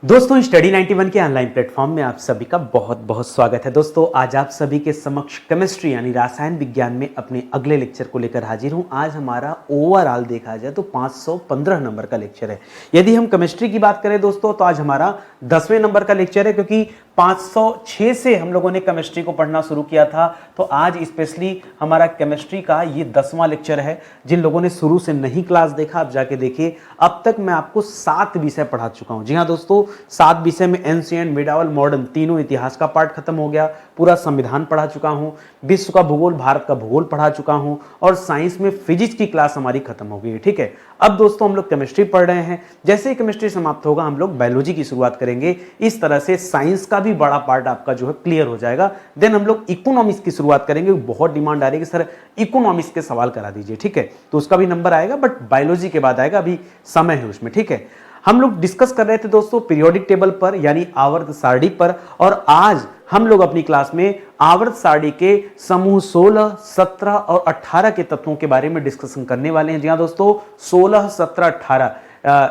दोस्तों स्टडी 91 के online platform में आप सभी का बहुत बहुत स्वागत है। दोस्तों आज आप सभी के समक्ष केमिस्ट्री यानी रसायन विज्ञान में अपने अगले लेक्चर को लेकर हाजिर हूं। आज हमारा ओवरऑल देखा जाए तो 515 नंबर का लेक्चर है। यदि हम केमिस्ट्री की बात करें दोस्तों तो आज हमारा 10वें नंबर का लेक्चर है, क्योंकि 506 से हम लोगों ने केमिस्ट्री को पढ़ना शुरू किया था। तो आज स्पेशली हमारा केमिस्ट्री का ये 10वां लेक्चर है। जिन लोगों ने शुरू से नहीं क्लास देखा आप जाके देखिए। अब तक मैं आपको 7 विषय पढ़ा चुका हूं। जी हाँ दोस्तों, 7 विषय में एंशिएंट, मिडावल, मॉडर्न तीनों इतिहास का पार्ट खत्म हो गया। पूरा संविधान पढ़ा चुका हूं, विश्व का भूगोल, भारत का भूगोल पढ़ा चुका हूं और साइंस में फिजिक्स की क्लास हमारी खत्म हो गई है। ठीक है, अब दोस्तों हम लोग केमिस्ट्री पढ़ रहे हैं। जैसे ही केमिस्ट्री समाप्त होगा हम लोग बायोलॉजी की शुरुआत करेंगे। इस तरह से साइंस का भी बड़ा पार्ट आपका जो है क्लियर हो जाएगा। देन हम लोग इकोनॉमिक्स की शुरुआत करेंगे। बहुत डिमांड आ रही है कि सर इकोनॉमिक्स के सवाल करा दीजिए। ठीक है, तो उसका भी नंबर आएगा, बट बायोलॉजी के बाद आएगा, अभी समय है उसमें। ठीक है, हम लोग डिस्कस कर रहे थे दोस्तों पीरियोडिक टेबल पर यानी आवर्त सारणी पर, और आज हम लोग अपनी क्लास में आवर्त सारणी के समूह 16, 17 और 18 के तत्वों के बारे में डिस्कशन करने वाले हैं। जी हाँ दोस्तों, 16, 17, 18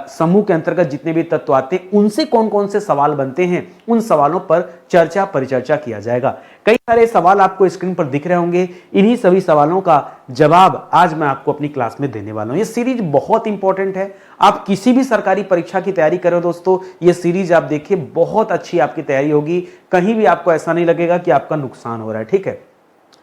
समूह के अंतर्गत जितने भी तत्व आते हैं उनसे कौन कौन से सवाल बनते हैं, उन सवालों पर परिचर्चा किया जाएगा। कई सारे सवाल आपको स्क्रीन पर दिख रहे होंगे। इन्हीं सभी सवालों का जवाब आज मैं आपको अपनी क्लास में देने वाला हूं। ये सीरीज बहुत इंपॉर्टेंट है। आप किसी भी सरकारी परीक्षा की तैयारी करो दोस्तों, ये सीरीज आप देखिए, बहुत अच्छी आपकी तैयारी होगी। कहीं भी आपको ऐसा नहीं लगेगा कि आपका नुकसान हो रहा है। ठीक है,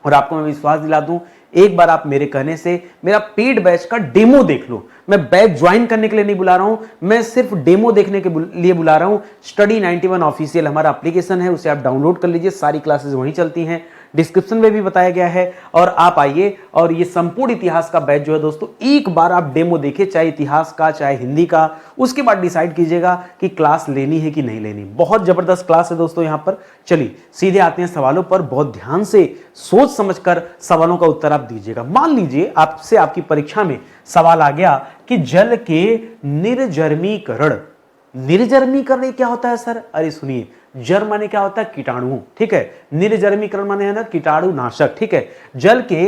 और आपको मैं विश्वास दिला दूं, एक बार आप मेरे कहने से मेरा पेड बैच का डेमो देख लो। मैं बैच ज्वाइन करने के लिए नहीं बुला रहा हूं, मैं सिर्फ डेमो देखने के लिए बुला रहा हूं। स्टडी 91 ऑफिशियल हमारा एप्लीकेशन है, उसे आप डाउनलोड कर लीजिए। सारी क्लासेस वहीं चलती हैं, डिस्क्रिप्शन में भी बताया गया है। और आप आइए और ये संपूर्ण इतिहास का बैच जो है दोस्तों, एक बार आप डेमो देखिए, चाहे इतिहास का चाहे हिंदी का। उसके बाद डिसाइड कीजिएगा कि क्लास लेनी है कि नहीं लेनी। बहुत जबरदस्त क्लास है दोस्तों यहाँ पर। चलिए सीधे आते हैं सवालों पर। बहुत ध्यान से सोच समझकर सवालों का उत्तर आप दीजिएगा। मान लीजिए आपसे आपकी परीक्षा में सवाल आ गया कि जल के निर्जर्मीकरण। निर्जर्मीकरण क्या होता है सर? अरे सुनिए, जर माने क्या होता है? कीटाणु। ठीक है, निर्जर्मीकरण माने है ना कीटाणु नाशक। ठीक है, जल के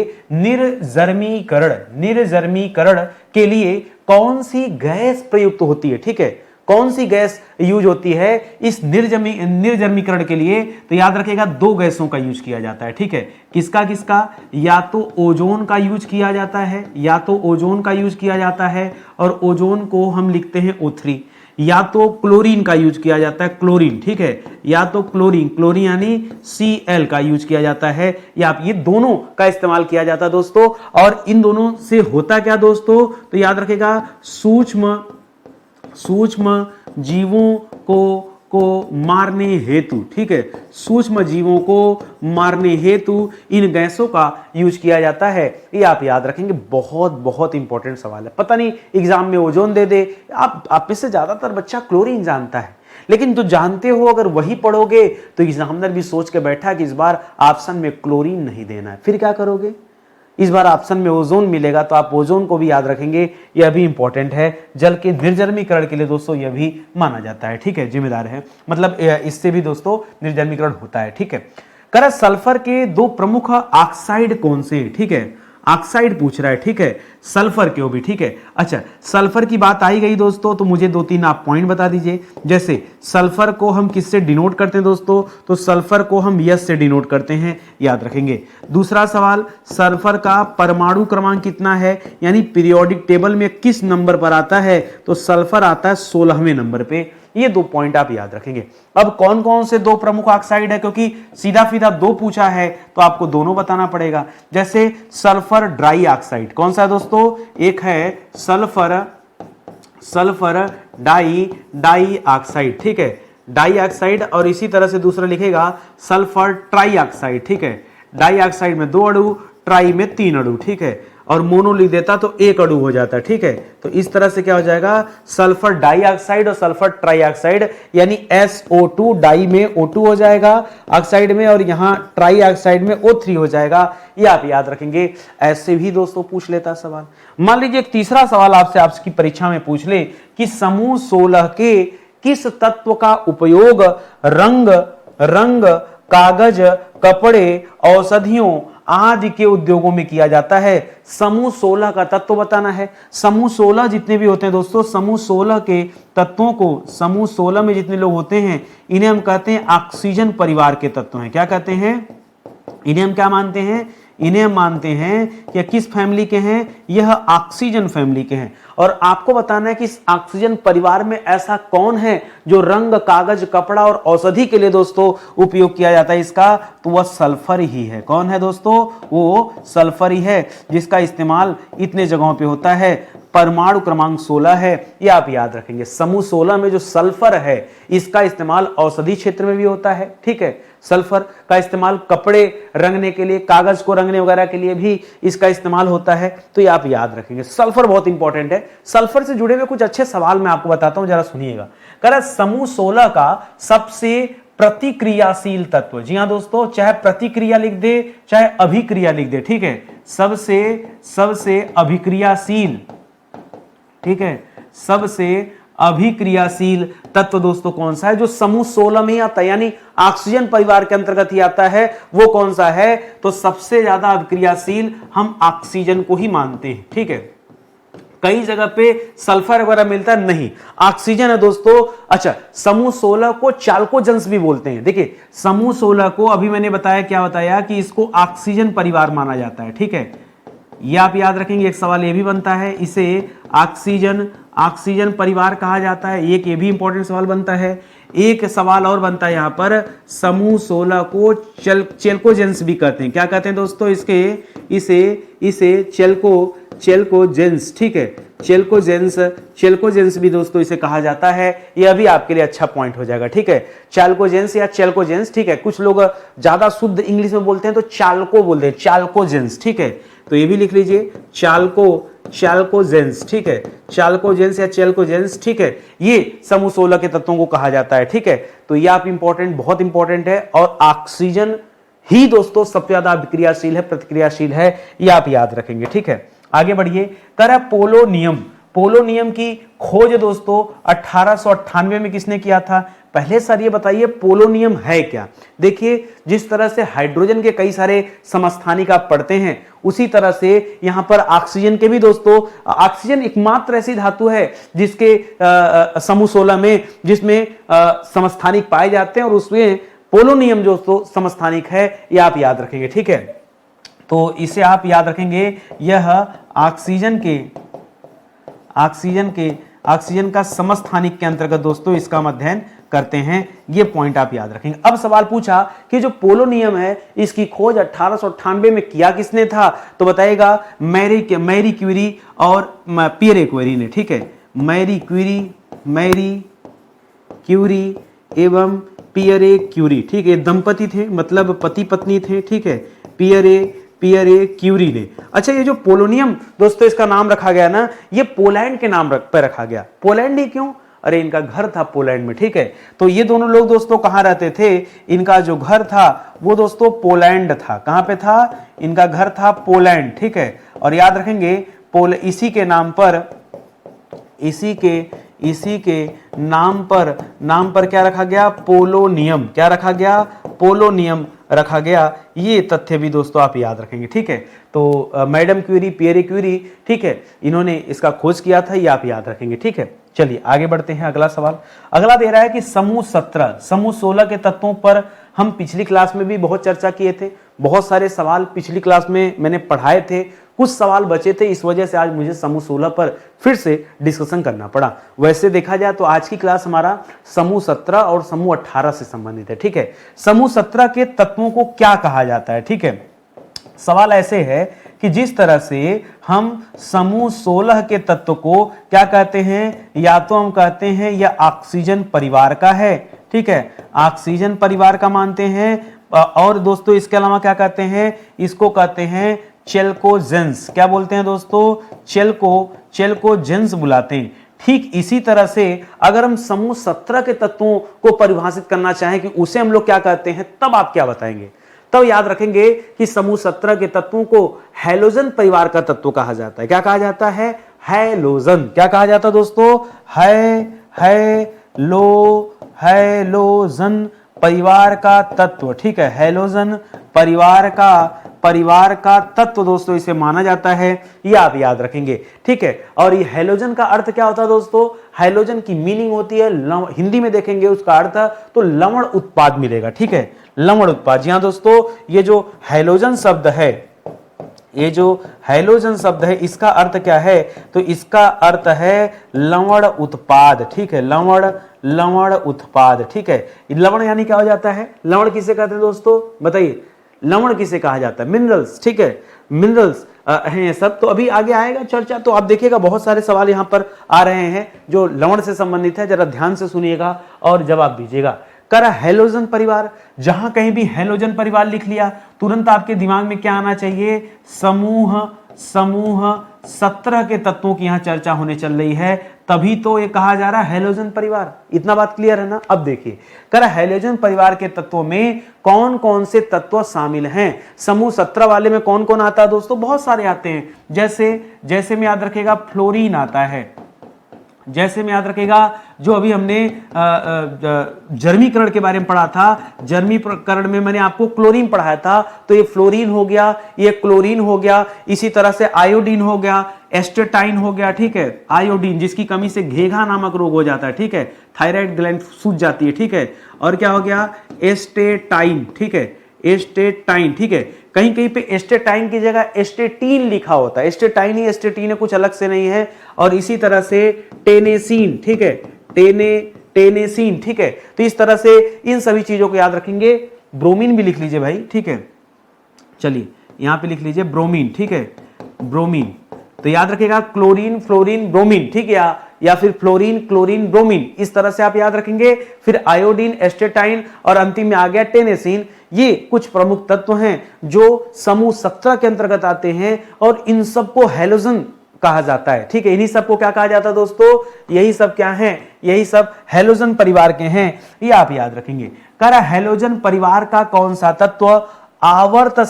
निर्जर्मीकरण के लिए कौन सी गैस प्रयुक्त होती है? ठीक है, कौन सी गैस यूज होती है इस निर्जर्मीकरण के लिए? तो याद रखिएगा, 2 गैसों का यूज किया जाता है। ठीक है, किसका किसका? या तो ओजोन का यूज किया जाता है, या तो ओजोन का यूज किया जाता है, और ओजोन को हम लिखते हैं O3। या तो क्लोरीन का यूज किया जाता है, क्लोरीन। ठीक है, या तो क्लोरीन यानी Cl का यूज किया जाता है, या आप ये दोनों का इस्तेमाल किया जाता है दोस्तों। और इन दोनों से होता क्या दोस्तों? तो याद रखिएगा, सूक्ष्म जीवों को मारने हेतु। ठीक है, सूक्ष्म जीवों को मारने हेतु इन गैसों का यूज किया जाता है। ये आप याद रखेंगे, बहुत बहुत इंपॉर्टेंट सवाल है। पता नहीं एग्जाम में ओजोन दे दे, आप में से ज्यादातर बच्चा क्लोरीन जानता है, लेकिन जो जानते हो अगर वही पढ़ोगे तो एग्जामिनर भी सोच के बैठा कि इस बार ऑप्शन में क्लोरीन नहीं देना है। फिर क्या करोगे? इस बार ऑप्शन में ओजोन मिलेगा, तो आप ओजोन को भी याद रखेंगे। यह भी इंपॉर्टेंट है। जल के निर्जर्मीकरण के लिए दोस्तों यह भी माना जाता है। ठीक है, जिम्मेदार है, मतलब इससे भी दोस्तों निर्जर्मीकरण होता है। ठीक है, कर सल्फर के 2 प्रमुख ऑक्साइड कौन से? ठीक है, ऑक्साइड पूछ रहा है। ठीक है, सल्फर क्यों भी। ठीक है, अच्छा सल्फर की बात आई गई दोस्तों, तो मुझे 2-3 आप पॉइंट बता दीजिए। जैसे सल्फर को हम किससे डिनोट करते हैं दोस्तों? तो सल्फर को हम यस से डिनोट करते हैं, याद रखेंगे। दूसरा सवाल, सल्फर का परमाणु क्रमांक कितना है, यानी पीरियोडिक टेबल में किस नंबर पर आता है? तो सल्फर आता है 16वें नंबर पे। ये 2 पॉइंट आप याद रखेंगे। अब कौन कौन से 2 प्रमुख ऑक्साइड है, क्योंकि सीधा सीधा 2 पूछा है तो आपको दोनों बताना पड़ेगा। जैसे सल्फर डाई ऑक्साइड कौन सा है दोस्तों? एक है सल्फर डाई ऑक्साइड। ठीक है, डाई ऑक्साइड, और इसी तरह से दूसरा लिखेगा सल्फर ट्राई ऑक्साइड। ठीक है, डाई ऑक्साइड में 2 अणु, ट्राई में 3 अणु। ठीक है, और मोनो लिख देता तो 1 अणु हो जाता। ठीक है, तो इस तरह से क्या हो जाएगा? सल्फर डाइऑक्साइड और सल्फर ट्राइऑक्साइड, यानी SO2 डाई में O2 हो जाएगा ऑक्साइड में, और यहां ट्राइऑक्साइड में O3 हो जाएगा। ये आप याद रखेंगे। ऐसे भी दोस्तों पूछ लेता सवाल। मान लीजिए एक तीसरा सवाल आपसे आपकी परीक्षा में पूछ ले कि समूह 16 के किस तत्व का उपयोग रंग, कागज, कपड़े, औषधियों आदि के उद्योगों में किया जाता है। समूह 16 का तत्व बताना है। समूह 16 जितने भी होते हैं दोस्तों, समूह 16 के तत्वों को, समूह 16 में जितने लोग होते हैं इन्हें हम कहते हैं ऑक्सीजन परिवार के तत्व हैं। क्या कहते हैं इन्हें? हम क्या मानते हैं? इन्हें हम मानते हैं कि किस फैमिली के हैं? यह ऑक्सीजन फैमिली के हैं। और आपको बताना है कि इस ऑक्सीजन परिवार में ऐसा कौन है जो रंग, कागज, कपड़ा और औषधि के लिए दोस्तों उपयोग किया जाता है इसका, तो वह सल्फर ही है। कौन है दोस्तों? वो सल्फर ही है, जिसका इस्तेमाल इतने जगहों पे होता है। परमाणु क्रमांक 16 है, ये आप याद रखेंगे। समूह 16 में जो सल्फर है इसका इस्तेमाल औषधि क्षेत्र में भी होता है। ठीक है, सल्फर का इस्तेमाल कपड़े रंगने के लिए, कागज को रंगने वगैरह के लिए भी इसका इस्तेमाल होता है। तो ये आप याद रखेंगे, सल्फर बहुत इंपॉर्टेंट है। सल्फर से जुड़े हुए कुछ अच्छे सवाल मैं आपको बताता हूं, जरा सुनिएगा। कह समूह 16 का सबसे प्रतिक्रियाशील तत्व, जी हां दोस्तों, चाहे प्रतिक्रिया लिख दे चाहे अभिक्रिया लिख दे, ठीक है, सबसे अभिक्रियाशील, ठीक है, सबसे अभिक्रियाशील तत्व दोस्तों कौन सा है? जो समूह 16 में आता है, यानी ऑक्सीजन परिवार के अंतर्गत ही आता है, वो कौन सा है? तो सबसे ज्यादा अभिक्रियाशील हम ऑक्सीजन को ही मानते हैं। ठीक है, कई जगह पे सल्फर वगैरह मिलता है, नहीं, ऑक्सीजन है दोस्तों। अच्छा, समूह 16 को चाल्कोजेंस भी बोलते हैं। देखिए, समूह 16 को अभी मैंने बताया, क्या बताया कि इसको ऑक्सीजन परिवार माना जाता है। ठीक है, ये आप याद रखेंगे। एक सवाल ये भी बनता है, इसे ऑक्सीजन परिवार कहा जाता है। एक ये भी इंपॉर्टेंट सवाल बनता है। एक सवाल और बनता है यहां पर, समूह 16 को चेल्कोजेंस भी कहते हैं। क्या कहते हैं दोस्तों? इसे चेल्कोजेंस, ठीक है, चेल्कोजेंस भी दोस्तों इसे कहा जाता है। यह भी आपके लिए अच्छा पॉइंट हो जाएगा। ठीक है, चाल्कोजेंस या चेल्कोजेंस, ठीक है, कुछ लोग ज्यादा शुद्ध इंग्लिश में बोलते हैं तो चाल्को बोलते हैं, चाल्कोजेंस। ठीक है, तो ये भी लिख लीजिए, चाल्कोजेंस, ठीक है, चाल्कोजेंस या चेल्कोजेंस, ठीक है, ये समूह 16 के तत्वों को कहा जाता है। ठीक है, तो ये आप इंपॉर्टेंट, बहुत इंपॉर्टेंट है। और ऑक्सीजन ही दोस्तों सबसे ज्यादा अभिक्रियाशील है, प्रतिक्रियाशील है, ये आप याद रखेंगे। ठीक है, आगे बढ़िए। करा पोलो नियम की खोज दोस्तों 1898 में किसने किया था? पहले सर ये बताइए पोलो नियम है क्या? देखिए, जिस तरह से हाइड्रोजन के कई सारे समस्थानिक आप पढ़ते हैं, उसी तरह से यहां पर ऑक्सीजन के भी दोस्तों, ऑक्सीजन एकमात्र ऐसी धातु है जिसके समूह 16 में जिसमें समस्थानिक पाए जाते हैं, और उसमें पोलो नियम दोस्तों समस्थानिक है, ये आप याद रखेंगे। ठीक है, तो इसे आप याद रखेंगे, यह ऑक्सीजन का समस्थानिक के अंतर्गत दोस्तों इसका हम अध्ययन करते हैं। ये पॉइंट आप याद रखेंगे। अब सवाल पूछा कि जो पोलो नियम है इसकी खोज 1898 में किया किसने था? तो बताएगा मैरी क्यूरी और पियरे क्यूरी ने। ठीक है, मैरी क्यूरी एवं पियरे क्यूरी, ठीक है, दंपति थे, मतलब पति पत्नी थे। ठीक है, पियरे क्यूरी ने। अच्छा, ये जो पोलोनियम दोस्तों इसका नाम रखा गया ना, ये पोलैंड के नाम पर रखा गया। पोलैंड ही क्यों? अरे इनका घर था पोलैंड में। ठीक है, तो ये दोनों लोग दोस्तों कहां रहते थे? इनका जो घर था वो दोस्तों पोलैंड था। कहां पे था? इनका घर था पोलैंड। ठीक है, और याद रखेंगे इसी के नाम पर क्या रखा गया? पोलोनियम। क्या रखा गया? पोलोनियम रखा गया। ये तथ्य भी दोस्तों आप याद रखेंगे। ठीक है, तो मैडम क्यूरी, पियरे क्यूरी, ठीक है, इन्होंने इसका खोज किया था, ये आप याद रखेंगे। ठीक है, चलिए आगे बढ़ते हैं। अगला सवाल अगला दे रहा है कि समूह 16 के तत्वों पर हम पिछली क्लास में भी बहुत चर्चा किए थे। बहुत सारे सवाल पिछली क्लास में मैंने पढ़ाए थे, कुछ सवाल बचे थे, इस वजह से आज मुझे समूह 16 पर फिर से डिस्कशन करना पड़ा। वैसे देखा जाए तो आज की क्लास हमारा समूह 17 और समूह 18 से संबंधित है। ठीक है, समूह 17 के तत्वों को क्या कहा जाता है? ठीक है, सवाल ऐसे है कि जिस तरह से हम समूह 16 के तत्व को क्या कहते हैं? या तो हम कहते हैं यह ऑक्सीजन परिवार का है। ठीक है, ऑक्सीजन परिवार का मानते हैं। और दोस्तों इसके अलावा क्या कहते हैं? इसको कहते हैं चेल्कोजेंस। क्या बोलते हैं दोस्तों? चेल्कोजेंस बुलाते हैं। ठीक इसी तरह से अगर हम समूह 17 के तत्वों को परिभाषित करना चाहें कि उसे हम लोग क्या कहते हैं, तब आप क्या बताएंगे? तब याद रखेंगे कि समूह 17 के तत्वों को हैलोजन परिवार का तत्व कहा जाता है। क्या कहा जाता है? हैलोजन। क्या कहा जाता है दोस्तों? हैलोजन परिवार का तत्व। ठीक है, हैलोजन परिवार परिवार का तत्व दोस्तों इसे माना जाता है, ये आप याद रखेंगे, ठीक है। और ये हैलोजन का अर्थ क्या होता है दोस्तों, हैलोजन की मीनिंग होती है हिंदी में देखेंगे उसका अर्थ तो लवण उत्पाद मिलेगा, ठीक है, लवण उत्पाद। जी हाँ दोस्तों, ये जो हैलोजन शब्द है, ये जो हैलोजन शब्द है इसका अर्थ क्या है, तो इसका अर्थ है लवण उत्पाद, ठीक है, लवण उत्पाद, ठीक है। लवण यानी क्या हो जाता है, लवण किसे कहते हैं दोस्तों बताइए, लवण किसे कहा जाता है, मिनरल्स, ठीक है, मिनरल्स हैं ये सब। तो अभी आगे आएगा चर्चा, तो आप देखिएगा बहुत सारे सवाल यहां पर आ रहे हैं जो लवण से संबंधित है, जरा ध्यान से सुनिएगा और जवाब दीजिएगा। करा हैलोजन परिवार, जहां कहीं भी हैलोजन परिवार लिख लिया तुरंत आपके दिमाग में क्या आना चाहिए, समूह 17 के तत्वों की यहां चर्चा होने चल रही है, तभी तो ये कहा जा रहा है हैलोजन परिवार। इतना बात क्लियर है ना। अब देखिए करा हैलोजन परिवार के तत्वों में कौन कौन से तत्व शामिल हैं। समूह 17 वाले में कौन कौन आता है दोस्तों, बहुत सारे आते हैं, जैसे में याद रखेगा फ्लोरीन आता है, जैसे में याद रखेगा जो अभी हमने जर्मीकरण के बारे में पढ़ा था, जर्मीकरण में मैंने आपको क्लोरीन पढ़ाया था, तो ये फ्लोरीन हो गया, ये क्लोरीन हो गया, इसी तरह से आयोडीन हो गया, एस्टेटाइन हो गया, ठीक है, आयोडीन जिसकी कमी से घेघा नामक रोग हो जाता है, ठीक है, थायराइड ग्लैंड सूज जाती है, ठीक है, और क्या हो गया एस्टेटाइन, ठीक है, एस्टेटाइन, ठीक है। कहीं कहीं पे एस्टेटाइन की जगह एस्टेटीन लिखा होता है, एस्टेटाइन ही एस्टेटीन है, कुछ अलग से नहीं है। और इसी तरह से टेनेसिन, ठीक है, टेनेसिन, ठीक है। तो इस तरह से इन सभी चीजों को याद रखेंगे। ब्रोमीन भी लिख लीजिए भाई, ठीक है, चलिए यहां पे लिख लीजिए ब्रोमीन, ठीक है, ब्रोमीन। तो याद रखिएगा क्लोरीन, फ्लोरीन, ब्रोमीन, ठीक है, या फिर फ्लोरीन, क्लोरीन, ब्रोमीन, इस तरह से आप याद रखेंगे। फिर आयोडीन, एस्टेटाइन और अंतिम में आ गया टेनेसिन। ये कुछ प्रमुख तत्व हैं जो समूह 17 के अंतर्गत आते हैं और इन सबको हैलोजन कहा जाता है, ठीक है। इन्हीं सबको क्या कहा जाता है दोस्तों, यही सब क्या हैं, यही सब हैलोजन परिवार के हैं, ये आप याद रखेंगे। कह रहा हैलोजन परिवार का कौन सा तत्व आवर्त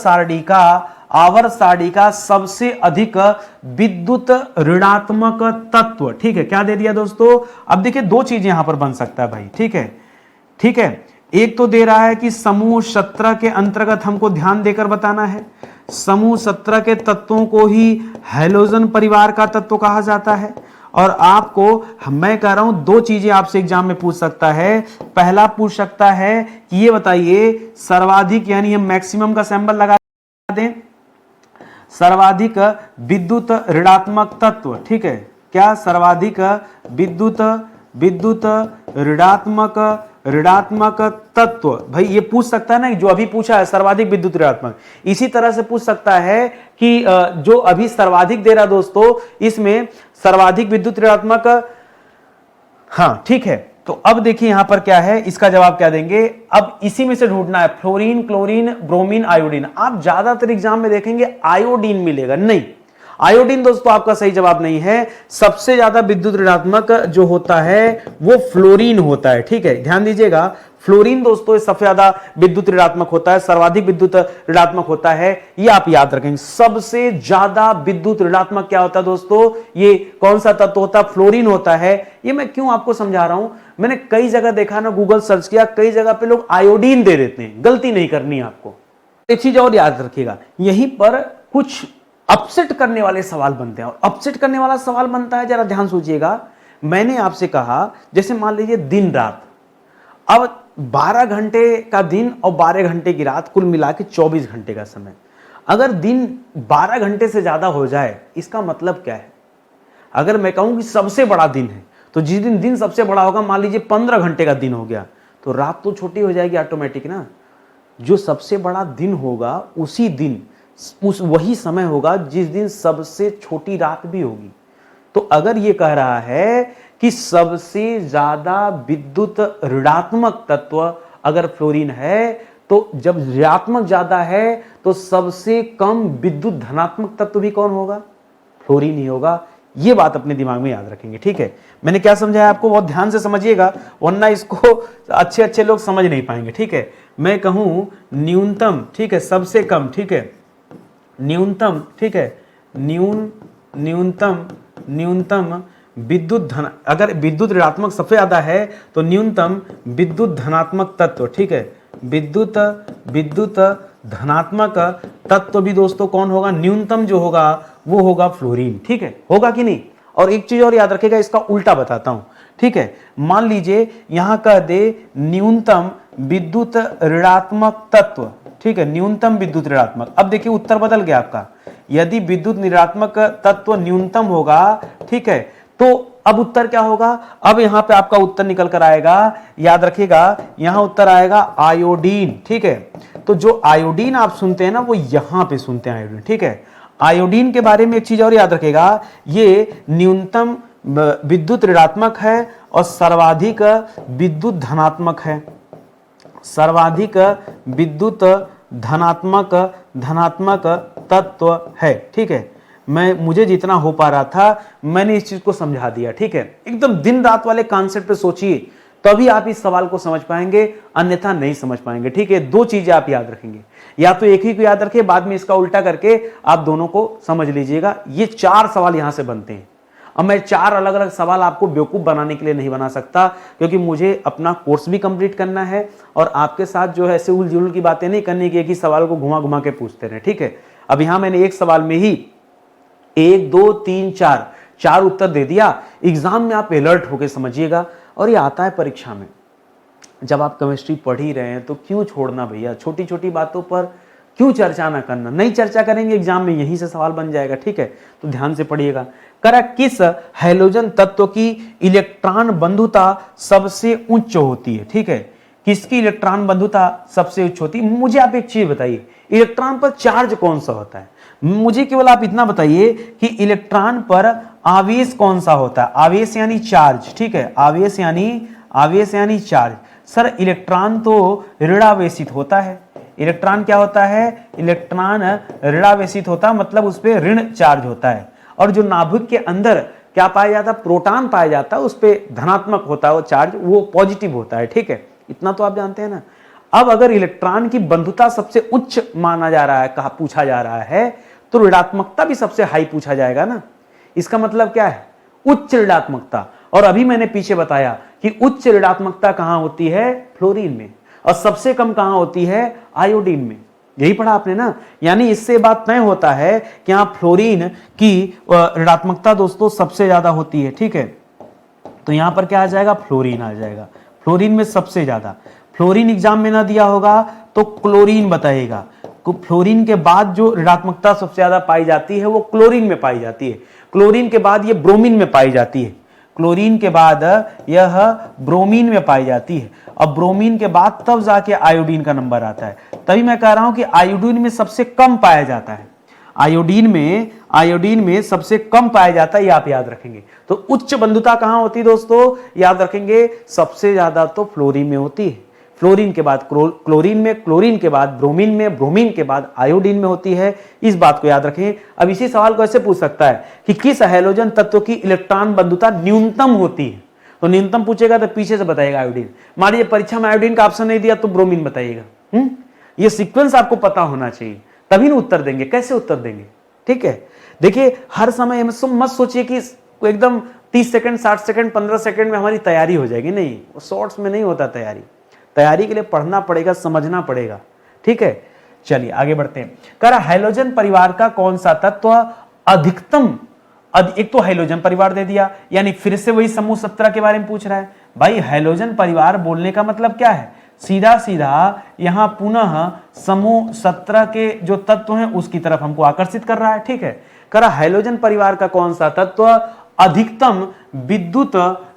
सारणी का सबसे अधिक विद्युत ऋणात्मक तत्व, ठीक है, क्या दे दिया दोस्तों। अब देखिए दो चीजें यहां पर बन सकता है भाई, ठीक है, ठीक है। एक तो दे रहा है कि समूह 17 के अंतर्गत हमको ध्यान देकर बताना है, समूह 17 के तत्वों को ही हैलोजन परिवार का तत्व कहा जाता है। और आपको मैं कह रहा हूं दो चीजें आपसे एग्जाम में पूछ सकता है। पहला पूछ सकता है कि ये बताइए सर्वाधिक, यानी हम मैक्सिमम का सिंबल लगा दें, सर्वाधिक विद्युत ऋणात्मक तत्व, ठीक है, क्या सर्वाधिक विद्युत ऋणात्मक तत्व, भाई ये पूछ सकता है ना, जो अभी पूछा है सर्वाधिक विद्युत ऋणात्मक। इसी तरह से पूछ सकता है कि जो अभी सर्वाधिक दे रहा दोस्तों, इसमें सर्वाधिक विद्युत ऋणात्मक, हाँ ठीक है। तो अब देखिए यहां पर क्या है, इसका जवाब क्या देंगे, अब इसी में से ढूंढना है, फ्लोरीन, क्लोरीन, ब्रोमीन, आयोडीन। आप ज्यादातर एग्जाम में देखेंगे आयोडीन मिलेगा, नहीं, आयोडीन दोस्तों आपका सही जवाब नहीं है। सबसे ज्यादा विद्युत ऋणात्मक जो होता है वो फ्लोरीन होता है, ठीक है, ध्यान दीजिएगा। फ्लोरीन दोस्तों सबसे ज्यादा विद्युत ऋणात्मक होता है, सर्वाधिक विद्युत ऋणात्मक होता है, ये आप याद रखेंगे। सबसे ज्यादा विद्युत ऋणात्मक क्या होता है दोस्तों, ये कौन सा तत्व होता है, फ्लोरीन होता है। ये मैं क्यों आपको समझा रहा हूं, मैंने कई जगह देखा ना, गूगल सर्च किया, कई जगह पे लोग आयोडीन दे देते हैं, गलती नहीं करनी आपको। एक चीज और याद रखिएगा, यहीं पर कुछ अपसेट करने वाले सवाल बनते हैं, और अपसेट करने वाला सवाल बनता है, जरा ध्यान सोचिएगा। मैंने आपसे कहा जैसे मान लीजिए दिन रात, अब 12 घंटे का दिन और 12 घंटे की रात, कुल मिला के 24 घंटे का समय। अगर दिन 12 घंटे से ज्यादा हो जाए, इसका मतलब क्या है। अगर मैं कहूं कि सबसे बड़ा दिन है, तो जिस दिन दिन सबसे बड़ा होगा, मान लीजिए 15 घंटे का दिन हो गया, तो रात तो छोटी हो जाएगी ऑटोमेटिक ना। जो सबसे बड़ा दिन होगा उसी दिन वही समय होगा जिस दिन सबसे छोटी रात भी होगी। तो अगर ये कह रहा है कि सबसे ज्यादा विद्युत ऋणात्मक तत्व अगर फ्लोरीन है, तो जब ऋणात्मक ज्यादा है तो सबसे कम विद्युत धनात्मक तत्व भी कौन होगा, फ्लोरीन ही होगा। ये बात अपने दिमाग में याद रखेंगे, ठीक है। मैंने क्या समझाया आपको, बहुत ध्यान से समझिएगा, वरना इसको अच्छे लोग समझ नहीं पाएंगे, ठीक है। मैं कहूं न्यूनतम, ठीक है, सबसे कम, ठीक है, न्यूनतम, ठीक है, न्यूनतम विद्युत धन, अगर विद्युत ऋणात्मक सबसे ज्यादा है तो न्यूनतम विद्युत धनात्मक तत्व, ठीक है, विद्युत धनात्मक तत्व भी दोस्तों कौन होगा, न्यूनतम जो होगा वो होगा फ्लोरीन। ठीक है, होगा कि नहीं। और एक चीज और याद रखेगा, इसका उल्टा बताता हूं। ठीक है, मान लीजिए यहां कह दे न्यूनतम विद्युत ऋणात्मक तत्व। ठीक है, न्यूनतम विद्युत ऋणात्मक। अब देखिए उत्तर बदल गया आपका। यदि विद्युत ऋणात्मक तत्व न्यूनतम होगा, ठीक है, तो अब उत्तर क्या होगा, अब यहां पे आपका उत्तर निकल कर आएगा, याद रखिएगा यहां उत्तर आएगा आयोडीन। ठीक है, तो जो आयोडीन आप सुनते हैं ना वो यहां पे सुनते हैं आयोडीन। ठीक है, आयोडीन के बारे में एक चीज और याद रखेगा, ये न्यूनतम विद्युत ऋणात्मक है और सर्वाधिक विद्युत धनात्मक है। सर्वाधिक विद्युत धनात्मक तत्व है। ठीक है, मुझे जितना हो पा रहा था मैंने इस चीज को समझा दिया। ठीक है, एकदम दिन रात वाले कॉन्सेप्ट पे सोचिए, तभी आप इस सवाल को समझ पाएंगे, अन्यथा नहीं समझ पाएंगे। ठीक है, दो चीजें आप याद रखेंगे, या तो एक ही को याद रखिए, बाद में इसका उल्टा करके आप दोनों को समझ लीजिएगा। ये 4 सवाल यहां से बनते हैं। अब मैं 4 अलग अलग सवाल आपको बेवकूफ बनाने के लिए नहीं बना सकता, क्योंकि मुझे अपना कोर्स भी कंप्लीट करना है और आपके साथ जो है ऐसे उलझुल की बातें नहीं करनी कि एक ही सवाल को घुमा घुमा के पूछते रहे। ठीक है, अब यहां मैंने एक सवाल में ही 1 2 3 4 उत्तर दे दिया। एग्जाम में आप अलर्ट होकर समझिएगा, और ये आता है परीक्षा में। जब आप केमिस्ट्री पढ़ ही रहे हैं तो क्यों छोड़ना भैया, छोटी छोटी बातों पर क्यों चर्चा ना करना। नहीं चर्चा करेंगे एग्जाम में, यहीं से सवाल बन जाएगा। ठीक है, तो ध्यान से पढ़िएगा। करा किस हैलोजन तत्व की इलेक्ट्रॉन बंधुता सबसे उच्च होती है। ठीक है, किसकी इलेक्ट्रॉन बंधुता सबसे उच्च होती है। मुझे आप एक चीज बताइए, इलेक्ट्रॉन पर चार्ज कौन सा होता है। मुझे केवल आप इतना बताइए कि इलेक्ट्रॉन पर आवेश कौन सा होता है। आवेश यानी चार्ज। ठीक है, आवेश यानी चार्ज। सर इलेक्ट्रॉन तो ऋणावेशित होता है। इलेक्ट्रॉन क्या होता है, इलेक्ट्रॉन ऋणावेशित होता है, मतलब उस पर ऋण चार्ज होता है। और जो नाभिक के अंदर क्या पाया जाता है, प्रोटॉन पाया जाता है, उस पर धनात्मक होता है वो चार्ज, वो पॉजिटिव होता है। ठीक है, इतना तो आप जानते हैं ना। अब अगर इलेक्ट्रॉन की बंधुता सबसे उच्च माना जा रहा है, कहा पूछा जा रहा है, तो ऋणात्मकता भी सबसे हाई पूछा जाएगा ना। इसका मतलब क्या है, उच्च ऋणात्मकता। और अभी मैंने पीछे बताया कि उच्च ऋणात्मकता कहां होती है, फ्लोरीन में, और सबसे कम कहां होती है, आयोडीन में। यही पढ़ा आपने ना। यानी इससे बात तय होता है कि यहां फ्लोरीन की ऋणात्मकता दोस्तों सबसे ज्यादा होती है। ठीक है, तो यहां पर क्या आ जाएगा, फ्लोरीन आ जाएगा। फ्लोरीन में सबसे ज्यादा। फ्लोरीन एग्जाम में ना दिया होगा तो क्लोरीन बताइएगा। फ्लोरीन के बाद जो ऋणात्मकता सबसे ज्यादा पाई जाती है वो क्लोरीन में पाई जाती है। क्लोरीन के बाद ये ब्रोमीन में पाई जाती है। क्लोरीन के बाद यह ब्रोमीन में पाई जाती है। अब ब्रोमीन के बाद तब जाके आयोडीन का नंबर आता है। तभी मैं कह रहा हूं कि आयोडीन में सबसे कम पाया जाता है। आयोडीन में सबसे कम पाया जाता है, ये आप याद रखेंगे। तो उच्च बंधुता कहां होती है दोस्तों, याद रखेंगे सबसे ज्यादा तो फ्लोरीन में होती है। फ्लोरीन के बाद क्लोरीन में, क्लोरीन के बाद ब्रोमीन में, ब्रोमीन के बाद आयोडीन में होती है। इस बात को याद रखें। अब इसी सवाल को ऐसे पूछ सकता है कि किस हैलोजन तत्व की इलेक्ट्रॉन बंधुता न्यूनतम होती है। तो न्यूनतम पूछेगा तो पीछे से बताएगा आयोडीन। मान लीजिए परीक्षा में आयोडीन का ऑप्शन नहीं दिया तो ब्रोमीन बताइएगा। ये सीक्वेंस आपको पता होना चाहिए, तभी ना उत्तर देंगे। कैसे उत्तर देंगे, ठीक है। देखिए हर समय मत सोचिए कि एकदम 30 सेकंड 60 सेकंड 15 सेकंड में हमारी तैयारी हो जाएगी। नहीं, वो शॉर्ट्स में नहीं होता। तैयारी के लिए पढ़ना पड़ेगा, समझना पड़ेगा। ठीक है, चलिए आगे बढ़ते हैं। कह रहा हैलोजन परिवार का कौन सा तत्व अधिकतम, एक तो हैलोजन परिवार दे दिया, यानी फिर से वही समूह 17 के बारे में पूछ रहा है। भाई हैलोजन परिवार बोलने का मतलब क्या है, सीधा सीधा यहां पुनः समूह 17 के जो तत्व हैं उसकी तरफ हमको आकर्षित कर रहा है। ठीक है, कह रहा हैलोजन परिवार का कौन सा तत्व अधिकतम विद्युत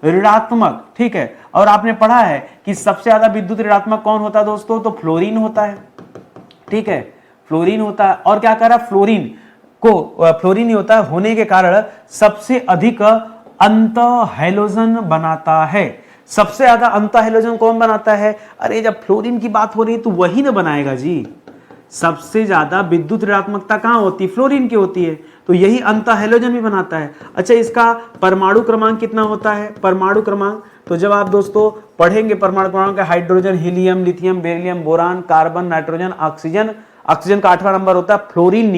ऋणात्मक। ठीक है, और आपने पढ़ा है कि सबसे ज्यादा विद्युत ऋणात्मक कौन होता है दोस्तों, तो फ्लोरीन होता है। ठीक है, फ्लोरीन होता है। और क्या कह रहा है, फ्लोरीन ही होता है, होने के कारण सबसे अधिक अंत हैलोजन बनाता है। सबसे ज्यादा अंत हैलोजन कौन बनाता है, अरे जब फ्लोरीन की बात हो रही है तो वही ना बनाएगा जी। सबसे ज्यादा विद्युत ऋणात्मकता कहां होती है, फ्लोरीन की होती है, तो यही अंत हैलोजन भी बनाता है। अच्छा, इसका परमाणु क्रमांक कितना होता है, परमाणु क्रमांक, तो जब आप दोस्तों पढ़ेंगे परमाणु क्रमांक, hydrogen, helium, lithium, beryllium, boron, carbon, nitrogen, oxygen. Oxygen का 8वां नंबर होता है, फ्लोरीन,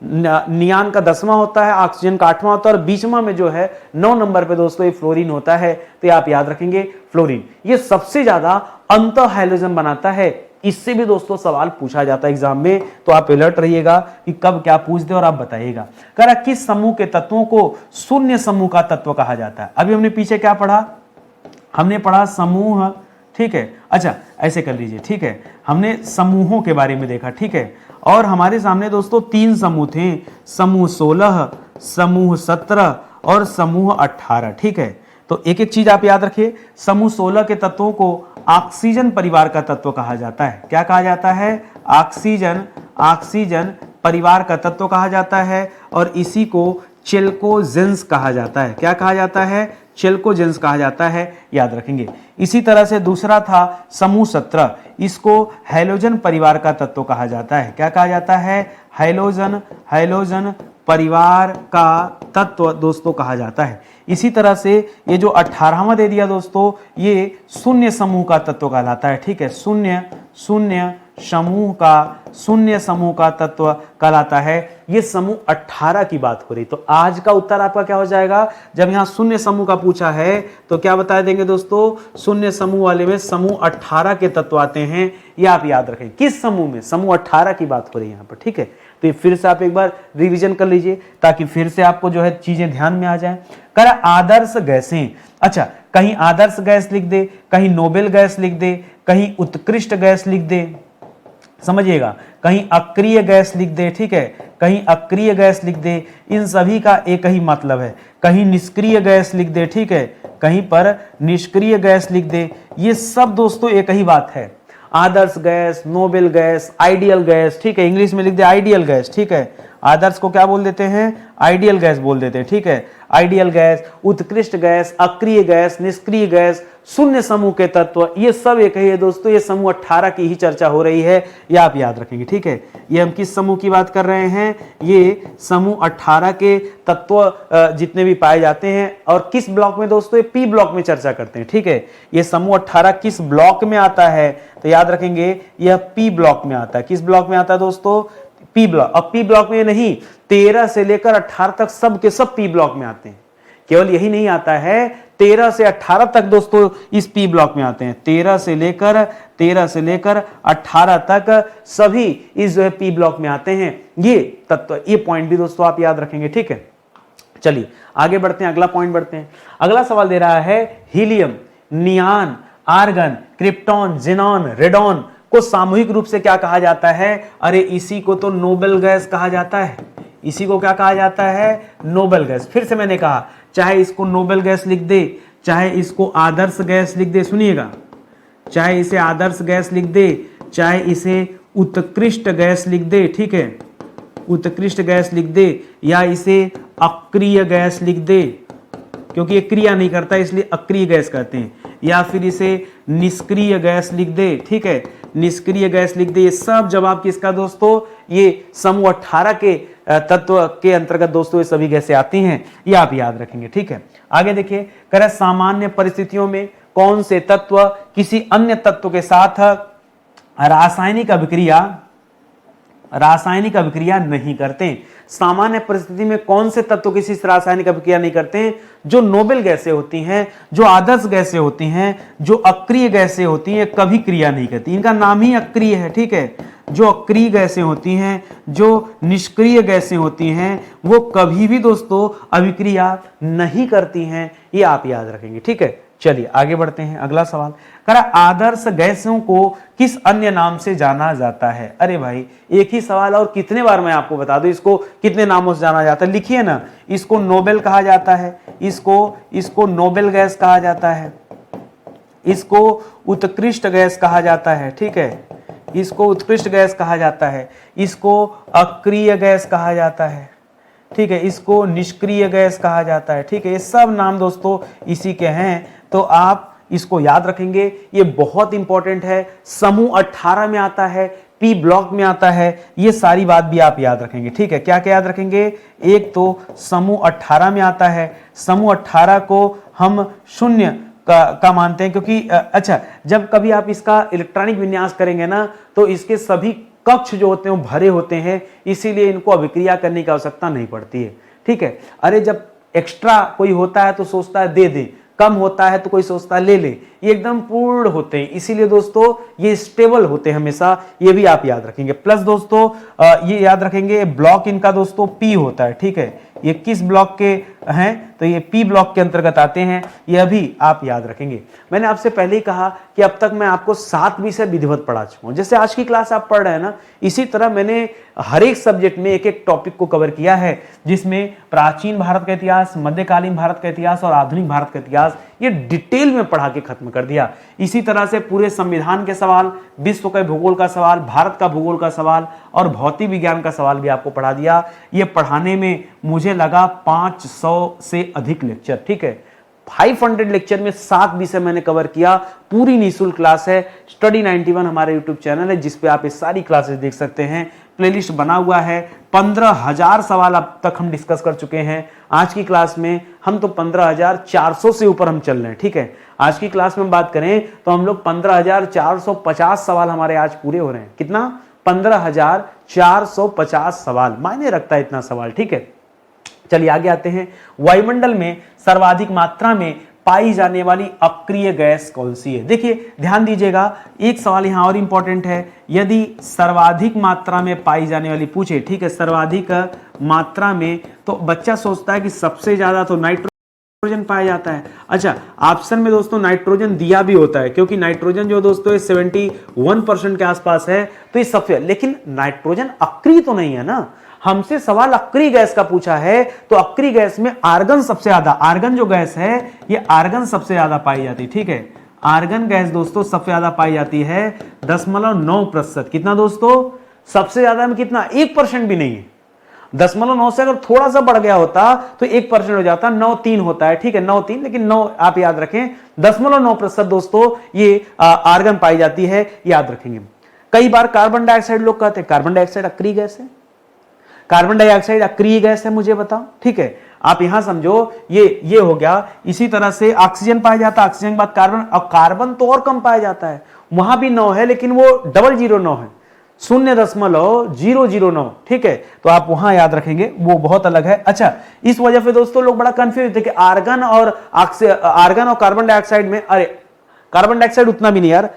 नियान का 10वां होता है, ऑक्सीजन का 8वां होता है, और 20वां में जो है 9 नंबर पे दोस्तों ये फ्लोरीन होता है। तो ये आप याद रखेंगे, फ्लोरीन ये सबसे ज्यादा अंत हैलोजन बनाता है। इससे भी दोस्तों सवाल पूछा जाता है एग्जाम में, तो आप अलर्ट रहिएगा कि कब क्या पूछ दे और आप बताइएगा। कह रहा किस समूह के तत्वों को शून्य समूह का तत्व कहा जाता है। अभी हमने पीछे क्या पढ़ा, हमने पढ़ा समूह, ठीक है। अच्छा ऐसे कर लीजिए, ठीक है, हमने समूहों के बारे में देखा, ठीक है। और हमारे सामने दोस्तों 3 समूह थे, समूह 16, समूह 17 और समूह 18, ठीक है। तो एक एक चीज आप याद रखिए। समूह 16 के तत्वों को ऑक्सीजन परिवार का तत्व कहा जाता है। क्या कहा जाता है? ऑक्सीजन परिवार का तत्व कहा जाता है और इसी को चेल्कोजेंस कहा जाता है। क्या कहा जाता है? चेल्कोजेंस कहा जाता है, याद रखेंगे। इसी तरह से दूसरा था समूह 17, इसको हैलोजन परिवार का तत्व कहा जाता है। क्या कहा जाता है? हैलोजन परिवार का तत्व दोस्तों कहा जाता है। इसी तरह से ये जो 18वां दे दिया दोस्तों, ये शून्य समूह का तत्व कहलाता है, ठीक है। शून्य समूह का तत्व कहलाता है। ये समूह 18 की बात हो रही। तो आज का उत्तर आपका क्या हो जाएगा? जब यहां शून्य समूह का पूछा है तो क्या बता देंगे दोस्तों? शून्य समूह वाले में समूह 18 के तत्व आते हैं, ये आप याद रखें। किस समूह में? समूह 18 की बात हो रही है यहां पर, ठीक है। तो ये फिर से आप एक बार रिवीजन कर लीजिए ताकि फिर से आपको जो है चीजें ध्यान में आ जाए। कह आदर्श गैसें, अच्छा कहीं आदर्श गैस लिख दे, कहीं नोबेल गैस लिख दे, कहीं उत्कृष्ट गैस लिख दे, समझिएगा, कहीं अक्रिय गैस लिख दे, ठीक है, कहीं अक्रिय गैस लिख दे। इन सभी का एक ही मतलब है। कहीं निष्क्रिय गैस लिख दे, ठीक है, कहीं पर निष्क्रिय गैस लिख दे। ये सब दोस्तों एक ही बात है। आदर्श gas, noble gas, ideal gas, ठीक है, इंग्लिश में लिख दे आइडियल गैस, ठीक है। आदर्श को क्या बोल देते हैं? आइडियल गैस बोल देते हैं, ठीक है। आइडियल गैस, उत्कृष्ट गैस, अक्रिय गैस, निष्क्रिय गैस, शून्य समूह के तत्व, ये सब एक ही है दोस्तों। ये समूह 18 की ही चर्चा हो रही है, ये आप याद रखेंगे, ठीक है। ये हम किस समूह की बात कर रहे हैं? ये समूह 18 के तत्व जितने भी पाए जाते हैं। और किस ब्लॉक में दोस्तों? ये पी ब्लॉक में चर्चा करते हैं, ठीक है। ये समूह 18 किस ब्लॉक में आता है? तो याद रखेंगे यह पी ब्लॉक में आता है। किस ब्लॉक में आता है दोस्तों? P block. अब पी ब्लॉक में नहीं, 13 से लेकर 18 तक सब के सब पी ब्लॉक में आते हैं। केवल यही नहीं आता है, 13 से 18 तक दोस्तों इस पी ब्लॉक में आते हैं। 13 से लेकर 18 तक सभी इस जो है पी ब्लॉक में आते हैं। ये तत्व, ये पॉइंट भी दोस्तों आप याद रखेंगे, ठीक है। चलिए आगे बढ़ते हैं, अगला पॉइंट बढ़ते हैं। अगला सवाल दे रहा है helium, neon, argon, krypton, xenon, radon को सामूहिक रूप से क्या कहा जाता है? अरे इसी को तो नोबेल गैस कहा जाता है। इसी को क्या कहा जाता है? Noble gas. फिर से मैंने कहा, चाहे इसको नोबेल गैस लिख दे, चाहे इसको आदर्श गैस लिख दे, सुनिएगा, चाहे इसे आदर्श गैस लिख दे, चाहे इसे उत्कृष्ट गैस लिख दे, ठीक है, उत्कृष्ट गैस लिख दे, या इसे अक्रिय गैस लिख दे, क्योंकि ये क्रिया नहीं करता इसलिए अक्रिय गैस कहते हैं, या फिर इसे निष्क्रिय गैस लिख दे, ठीक है, निष्क्रिय गैस लिख दे। ये सब जवाब किसका दोस्तों? ये समूह 18 के तत्व के अंतर्गत दोस्तों ये सभी गैसें आती हैं, ये आप याद रखेंगे, ठीक है। आगे देखिए, कह रहा सामान्य परिस्थितियों में कौन से तत्व किसी अन्य तत्व के साथ रासायनिक अभिक्रिया नहीं करते। सामान्य परिस्थिति में कौन से तत्व किसी से रासायनिक अभिक्रिया नहीं करते हैं? जो नोबेल गैसें होती हैं, जो आदर्श गैसें होती हैं, जो अक्रिय गैसें होती हैं, कभी क्रिया नहीं करती। इनका नाम ही अक्रिय है, ठीक है। जो अक्रिय गैसें होती हैं, जो निष्क्रिय गैसें होती हैं, वो कभी भी दोस्तों अभिक्रिया नहीं करती हैं, ये आप याद रखेंगे, ठीक है। चलिए आगे बढ़ते हैं, अगला सवाल कह रहा आदर्श गैसों को किस अन्य नाम से जाना जाता है? अरे भाई एक ही सवाल और कितने बार मैं आपको बता दूं, इसको कितने नामों से जाना जाता है? लिखिए ना, इसको नोबेल कहा जाता है, इसको नोबेल गैस कहा जाता है, इसको उत्कृष्ट गैस कहा जाता है, ठीक है, इसको उत्कृष्ट गैस कहा जाता है, इसको अक्रिय गैस कहा जाता है, ठीक है, इसको निष्क्रिय गैस कहा जाता है, ठीक है। ये सब नाम दोस्तों इसी के हैं, तो आप इसको याद रखेंगे, ये बहुत इंपॉर्टेंट है। समूह 18 में आता है, पी ब्लॉक में आता है, ये सारी बात भी आप याद रखेंगे, ठीक है। क्या क्या याद रखेंगे? एक तो समूह 18 में आता है, समूह 18 को हम शून्य का मानते हैं, क्योंकि अच्छा जब कभी आप इसका इलेक्ट्रॉनिक विन्यास करेंगे ना, तो इसके सभी कक्ष जो होते हैं वो भरे होते हैं, इसीलिए इनको अभिक्रिया करने की आवश्यकता नहीं पड़ती है, ठीक है। अरे जब एक्स्ट्रा कोई होता है तो सोचता है दे दें, कम होता है तो कोई सोचता है ले ले, ये एकदम पूर्ण होते हैं, इसीलिए दोस्तों ये स्टेबल होते हैं हमेशा, ये भी आप याद रखेंगे। प्लस दोस्तों ये याद रखेंगे ब्लॉक इनका दोस्तों पी होता है, ठीक है, ये किस ब्लॉक के हैं तो ये पी ब्लॉक के अंतर्गत आते हैं, यह भी आप याद रखेंगे। मैंने आपसे पहले ही कहा कि अब तक मैं आपको 7 विषय विधिवत पढ़ा चुका हूं, जैसे आज की क्लास आप पढ़ रहे हैं ना, इसी तरह मैंने हर एक सब्जेक्ट में एक एक टॉपिक को कवर किया है, जिसमें प्राचीन भारत का इतिहास, मध्यकालीन भारत का इतिहास और आधुनिक भारत का इतिहास ये डिटेल में पढ़ा के खत्म कर दिया। इसी तरह से पूरे संविधान के सवाल, विश्व के भूगोल का सवाल, भारत का भूगोल का सवाल और भौतिक विज्ञान का सवाल भी आपको पढ़ा दिया। ये पढ़ाने में मुझे लगा 500 से अधिक लेक्चर, ठीक है, 500 लेक्चर में 7 विषय मैंने कवर किया। पूरी निःशुल्क क्लास है, स्टडी 91 हमारे यूट्यूब चैनल है, जिसपे आप ये सारी क्लासेस देख सकते हैं। प्लेलिस्ट बना हुआ है, 15,000 सवाल अब तक हम डिस्कस कर चुके हैं। आज की क्लास में हम तो 15,400 से ऊपर हम चल रहे हैं, ठीक है। आज की क्लास में बात करें तो हम लोग 15,450 सवाल हमारे आज पूरे हो रहे हैं। कितना? 15,450 सवाल, मायने रखता है इतना सवाल, ठीक है। चलिए आगे आते हैं। वायुमंडल में सर्वाधिक मात्रा में पाई जाने वाली अक्रिय गैस कौन सी है? देखिए ध्यान दीजिएगा, एक सवाल यहां और इंपॉर्टेंट है। यदि सर्वाधिक मात्रा में पाई जाने वाली पूछे, ठीक है, सर्वाधिक मात्रा में, तो बच्चा सोचता है कि सबसे ज्यादा तो नाइट्रोजन पाया जाता है। अच्छा, ऑप्शन में दोस्तों नाइट्रोजन दिया भी होता है, क्योंकि नाइट्रोजन जो दोस्तों 71% के आसपास है, तो ये सबसे, लेकिन नाइट्रोजन अक्रिय तो नहीं है ना। हमसे सवाल अक्रिय गैस का पूछा है, तो अक्रिय गैस में आर्गन सबसे ज्यादा, आर्गन जो गैस है ये आर्गन सबसे ज्यादा पाई जाती है, ठीक है। आर्गन गैस दोस्तों सबसे ज्यादा पाई जाती है 0.9%। कितना दोस्तों? सबसे ज्यादा में कितना? 1% भी नहीं है। 0.9 से अगर थोड़ा सा बढ़ गया होता तो 1% हो जाता, 9.3 होता है, ठीक है, 9.3, लेकिन 9 आप याद रखें, 0.9% दोस्तों ये आर्गन पाई जाती है, याद रखेंगे। कई बार कार्बन डाइऑक्साइड लोग कहते हैं कार्बन डाइऑक्साइड अक्रिय गैस है, कार्बन डाइऑक्साइड अक्रिय गैस है, मुझे बताओ, ठीक है। आप यहां समझो, ये हो गया। इसी तरह से ऑक्सीजन पाया जाता है, ऑक्सीजन के बाद कार्बन, और कार्बन तो और कम पाया जाता है, वहां भी 9 है, लेकिन वो 009 है, 0.009, ठीक है। तो आप वहां याद रखेंगे, वो बहुत अलग है। अच्छा, इस वजह से दोस्तों लोग बड़ा कंफ्यूज थे कि आर्गन और कार्बन डाइऑक्साइड में, अरे कार्बन डाइऑक्साइड उतना भी नहीं यार,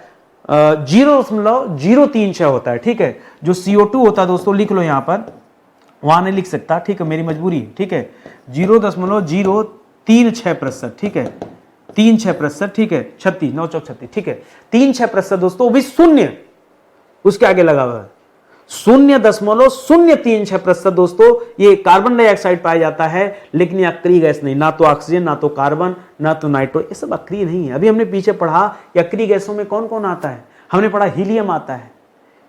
0.036 होता है, ठीक है। जो CO2 होता है दोस्तों, लिख लो यहां पर, वहां नहीं लिख सकता, ठीक है, मेरी मजबूरी, ठीक है। 0.036%, ठीक है, 36%, ठीक है, 36, 9 चौक 36, ठीक है, 36% दोस्तों, वो भी शून्य उसके आगे लगा हुआ है, 0.036% दोस्तों ये कार्बन डाइऑक्साइड पाया जाता है, लेकिन ये अक्रिय गैस नहीं, ना तो ऑक्सीजन, ना तो कार्बन, ना तो नाइट्रो, ये सब अक्रिय नहीं है। अभी हमने पीछे पढ़ा कि अक्रिय गैसों में कौन कौन आता है, हमने पढ़ा हीलियम आता है,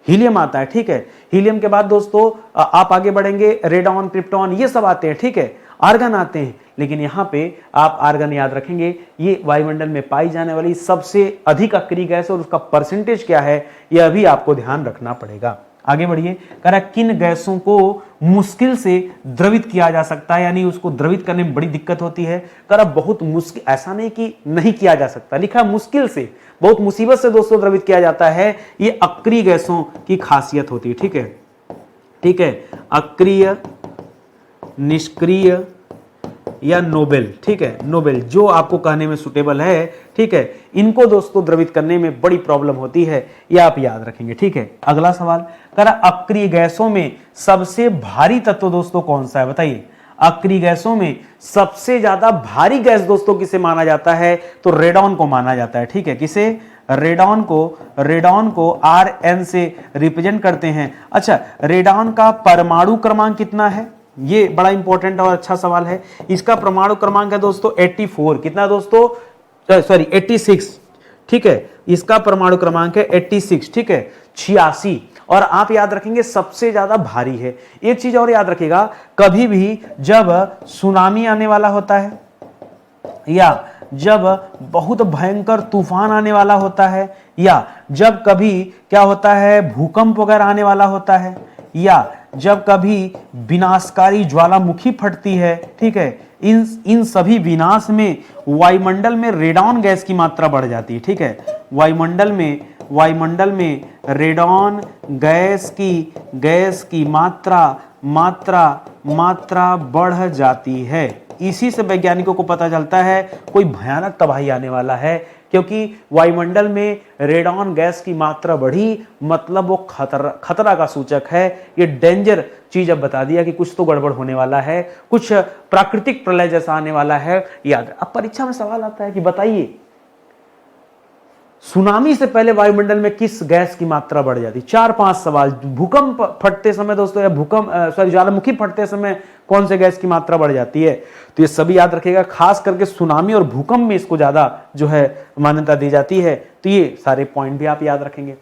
हीलियम आता है, ठीक है। हीलियम के बाद दोस्तों आप आगे बढ़ेंगे, रेडॉन, क्रिप्टॉन, ये सब आते हैं, ठीक है, आर्गन आते हैं, लेकिन यहां पे आप आर्गन याद रखेंगे, ये वायुमंडल में पाई जाने वाली सबसे अधिक अक्रिय गैस है, और उसका परसेंटेज क्या है यह भी आपको ध्यान रखना पड़ेगा। आगे बढ़िए, कह रहा किन गैसों को मुश्किल से द्रवित किया जा सकता है, यानी उसको द्रवित करने में बड़ी दिक्कत होती है। कह रहा बहुत मुश्किल, ऐसा नहीं कि नहीं किया जा सकता, लिखा मुश्किल से, बहुत मुसीबत से दोस्तों द्रवित किया जाता है, ये अक्रिय गैसों की खासियत होती है, ठीक है, ठीक है। अक्रिय, निष्क्रिय या नोबेल, ठीक है, नोबेल जो आपको कहने में सुटेबल है, ठीक है, इनको दोस्तों द्रवित करने में बड़ी प्रॉब्लम होती है, ये आप याद रखेंगे, ठीक है। अगला सवाल, कह रहा अक्रिय गैसों में सबसे भारी तत्व दोस्तों कौन सा है, बताइए। अक्रिय गैसों में सबसे ज्यादा भारी गैस दोस्तों किसे माना जाता है, तो रेडॉन को माना जाता है, ठीक है। किसे? रेडॉन को Rn से रिप्रेजेंट करते हैं। अच्छा, रेडॉन का परमाणु क्रमांक कितना है, ये बड़ा इंपॉर्टेंट और अच्छा सवाल है। इसका परमाणु क्रमांक है दोस्तों 84, कितना दोस्तों, सॉरी 86, ठीक है, इसका परमाणु क्रमांक है 86, ठीक है, 86, और आप याद रखेंगे सबसे ज्यादा भारी है। एक चीज और याद रखिएगा, कभी भी जब सुनामी आने वाला होता है, या जब बहुत भयंकर तूफान आने वाला होता है, या जब कभी क्या होता है भूकंप वगैरह आने वाला होता है, या जब कभी विनाशकारी ज्वालामुखी फटती है, ठीक है, इन सभी विनाश में वायुमंडल में रेडॉन गैस की मात्रा बढ़ जाती है, ठीक है। वायुमंडल में रेडॉन गैस की मात्रा बढ़ जाती है, इसी से वैज्ञानिकों को पता चलता है कोई भयानक तबाही आने वाला है, क्योंकि वायुमंडल में रेडॉन गैस की मात्रा बढ़ी, मतलब वो खतरा का सूचक है। ये डेंजर चीज अब बता दिया कि कुछ तो गड़बड़ होने वाला है, कुछ प्राकृतिक प्रलय जैसा आने वाला है। याद, अब परीक्षा में सवाल आता है कि बताइए सुनामी से पहले वायुमंडल में किस गैस की मात्रा बढ़ जाती? 4-5 सवाल। भूकंप फटते समय दोस्तों, या ज्वालामुखी फटते समय कौन से गैस की मात्रा बढ़ जाती है? तो ये सभी याद रखिएगा, खास करके सुनामी और भूकंप में इसको ज्यादा जो है मान्यता दी जाती है। तो ये सारे पॉइंट भी आप याद रखेंगे।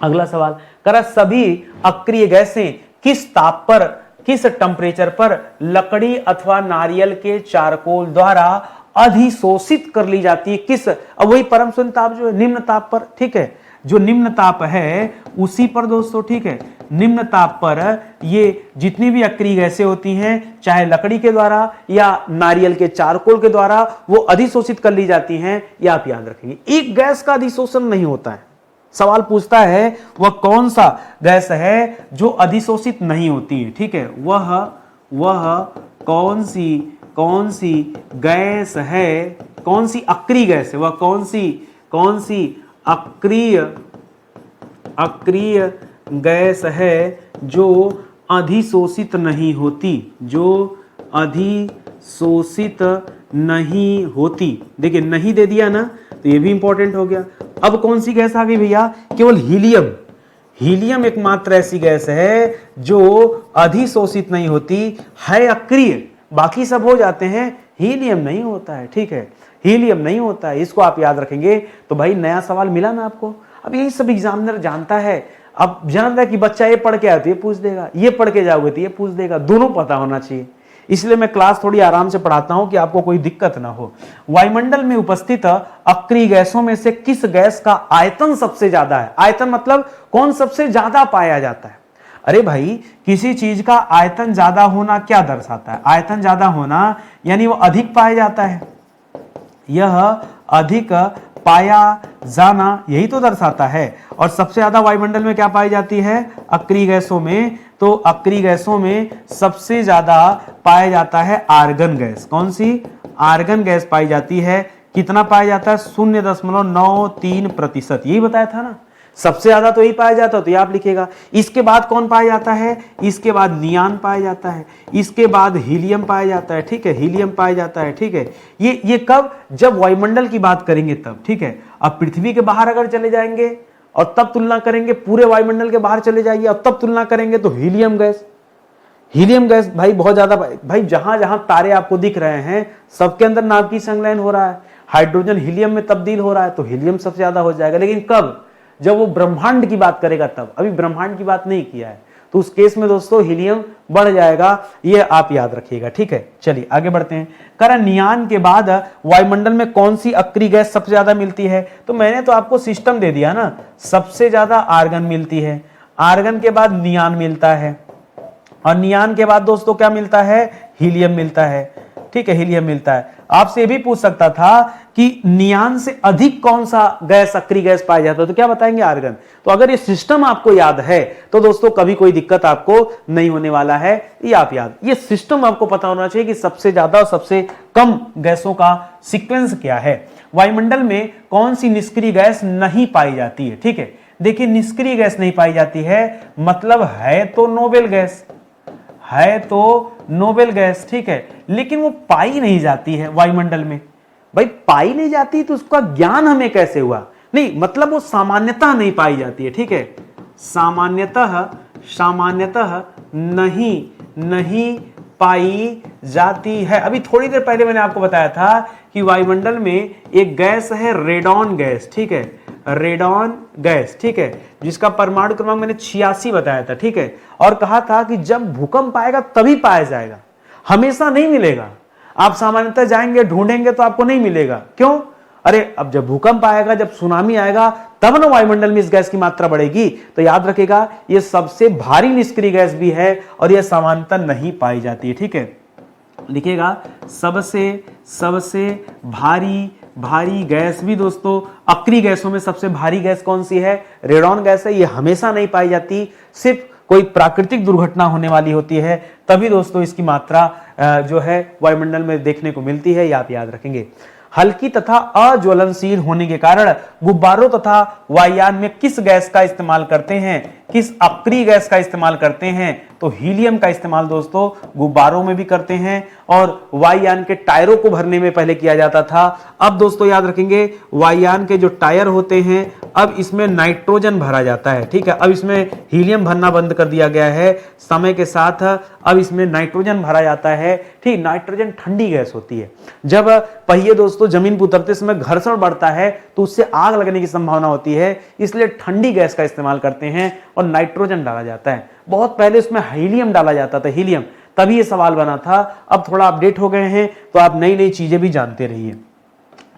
अगला सवाल करा, सभी अक्रिय गैसें किस ताप पर, किस टेम्परेचर पर लकड़ी अथवा नारियल के चारकोल द्वारा अधिशोषित कर ली जाती है? किस, अब वही परम शून्य ताप जो है निम्न ताप पर, ठीक है, जो निम्न ताप है उसी पर दोस्तों, ठीक है, निम्न ताप पर ये जितनी भी अक्रिय गैसें होती हैं, चाहे लकड़ी के द्वारा या नारियल के चारकोल के द्वारा, वो अधिशोषित कर ली जाती हैं। ये आप याद रखेंगे। एक गैस का अधिशोषण नहीं होता है। सवाल पूछता है वह कौन सा गैस है जो अधिशोषित नहीं होती है, ठीक है, वह कौन सी गैस है, कौन सी अक्रिय गैस है, वह कौन सी अक्रिय गैस है जो अधिशोषित नहीं होती, जो अधिशोषित नहीं होती। देखिए नहीं दे दिया ना, तो ये भी इंपॉर्टेंट हो गया। अब कौन सी गैस आ गई भैया? केवल हीलियम एकमात्र ऐसी गैस है जो अधिशोषित नहीं होती, है अक्रिय, बाकी सब हो जाते हैं, हीलियम नहीं होता है, ठीक है, हीलियम नहीं होता है। इसको आप याद रखेंगे। तो भाई नया सवाल मिला ना आपको। अब यही सब एग्जामिनर जानता है। अब जानता है कि बच्चा ये पढ़ के आया तो ये पूछ देगा, ये पढ़ के जाओगे तो ये पूछ देगा, दोनों पता होना चाहिए। इसलिए मैं क्लास थोड़ी आराम से पढ़ाता हूं कि आपको कोई दिक्कत ना हो। वायुमंडल में उपस्थित अक्रिय गैसों में से किस गैस का आयतन सबसे ज्यादा है? आयतन मतलब कौन सबसे ज्यादा पाया जाता है? अरे भाई, किसी चीज का आयतन ज्यादा होना क्या दर्शाता है? आयतन ज्यादा होना यानी वो अधिक पाया जाता है, यह अधिक पाया जाना, यही तो दर्शाता है। और सबसे ज्यादा वायुमंडल में क्या पाई जाती है? अक्रिय गैसों में। तो अक्रिय गैसों में सबसे ज्यादा पाया जाता है आर्गन गैस। कौन सी? आर्गन गैस पाई जाती है। कितना पाया जाता है? 0.93%। यही बताया था ना, सबसे ज्यादा तो यही पाया जाता है, तो ये आप लिखिएगा। इसके बाद कौन पाया जाता है? इसके बाद नियान पाया जाता है, इसके बाद हीलियम पाया जाता है, ठीक है, हीलियम पाया जाता है, ठीक है। ये कब? जब वायुमंडल की बात करेंगे तब, ठीक है। अब पृथ्वी के बाहर अगर चले जाएंगे और तब तुलना करेंगे, पूरे वायुमंडल के बाहर चले जाइए और तब तुलना करेंगे, तो हीलियम गैस भाई बहुत ज्यादा। भाई जहां जहां तारे आपको दिख रहे हैं सबके अंदर नाभिकीय संलयन हो रहा है, हाइड्रोजन हीलियम में तब्दील हो रहा है, तो हीलियम सबसे ज्यादा हो जाएगा। लेकिन कब? जब वो ब्रह्मांड की बात करेगा तब। अभी ब्रह्मांड की बात नहीं किया है, तो उस केस में दोस्तों हीलियम बढ़ जाएगा। ये आप याद रखिएगा, ठीक है। चलिए आगे बढ़ते हैं। कारण नियान के बाद वायुमंडल में कौन सी अक्रिय गैस सबसे ज्यादा मिलती है? तो मैंने तो आपको सिस्टम दे दिया ना, सबसे ज्यादा आर्गन मिलती है, आर्गन के बाद नियान मिलता है, और नियान के बाद दोस्तों क्या मिलता है? हीलियम मिलता है, ठीक है, हीलियम मिलता है। आपसे भी पूछ सकता था कि नियान से अधिक कौन सा गैस, अक्रिय गैस पाया जाता है, तो क्या बताएंगे? आर्गन। तो अगर ये सिस्टम आपको याद है तो दोस्तों कभी कोई दिक्कत आपको नहीं होने वाला है। ये आप याद, ये सिस्टम आपको पता होना चाहिए कि सबसे ज्यादा और सबसे कम गैसों का सीक्वेंस क्या है। वायुमंडल में कौन सी निष्क्रिय गैस नहीं पाई जाती है? ठीक है, देखिए निष्क्रिय गैस नहीं पाई जाती है, मतलब है तो नोबेल गैस, ठीक है, लेकिन वो पाई नहीं जाती है वायुमंडल में। भाई पाई नहीं जाती तो उसका ज्ञान हमें कैसे हुआ? नहीं, मतलब वो सामान्यतः नहीं पाई जाती है, ठीक है, सामान्यतः नहीं पाई जाती है। अभी थोड़ी देर पहले मैंने आपको बताया था कि वायुमंडल में एक गैस है रेडॉन गैस, ठीक है, रेडॉन गैस, ठीक है, जिसका परमाणु क्रमांक मैंने 86 बताया था, ठीक है, और कहा था कि जब भूकंप आएगा तभी पाया जाएगा, हमेशा नहीं मिलेगा। आप सामान्यतः जाएंगे ढूंढेंगे तो आपको नहीं मिलेगा। क्यों? अरे अब जब भूकंप आएगा, जब सुनामी आएगा, तब ना वायुमंडल में इस गैस की मात्रा बढ़ेगी। तो याद रखिएगा, यह सबसे भारी निष्क्रिय गैस भी है और यह सामान्यतः नहीं पाई जाती है, ठीक है। लिखिएगा सबसे भारी गैस भी दोस्तों, अक्रिय गैसों में सबसे भारी गैस कौन सी है? रेडॉन गैस है। ये हमेशा नहीं पाई जाती, सिर्फ कोई प्राकृतिक दुर्घटना होने वाली होती है तभी दोस्तों इसकी मात्रा जो है वायुमंडल में देखने को मिलती है, ये आप याद रखेंगे। हल्की तथा अज्वलनशील होने के कारण गुब्बारों तथा वायुयान में किस गैस का इस्तेमाल करते हैं, किस अक्रिय गैस का इस्तेमाल करते हैं, तो हीलियम का इस्तेमाल दोस्तों गुब्बारों में भी करते हैं और वायुयान के टायरों को भरने में पहले किया जाता था। अब दोस्तों याद रखेंगे वायुयान के जो टायर होते हैं अब इसमें नाइट्रोजन भरा जाता है, ठीक है। अब इसमें हीलियम भरना बंद कर दिया गया है समय के साथ, अब इसमें नाइट्रोजन भरा जाता है, ठीक। नाइट्रोजन ठंडी गैस होती है, जब पहिए दोस्तों जमीन पर उतरते समय घर्षण बढ़ता है तो उससे आग लगने की संभावना होती है, इसलिए ठंडी गैस का इस्तेमाल करते हैं और नाइट्रोजन डाला जाता है। बहुत पहले उसमें हीलियम डाला जाता था, हीलियम, तभी ये सवाल बना था। अब थोड़ा अपडेट हो गए हैं तो आप नई नई चीजें भी जानते रहिए।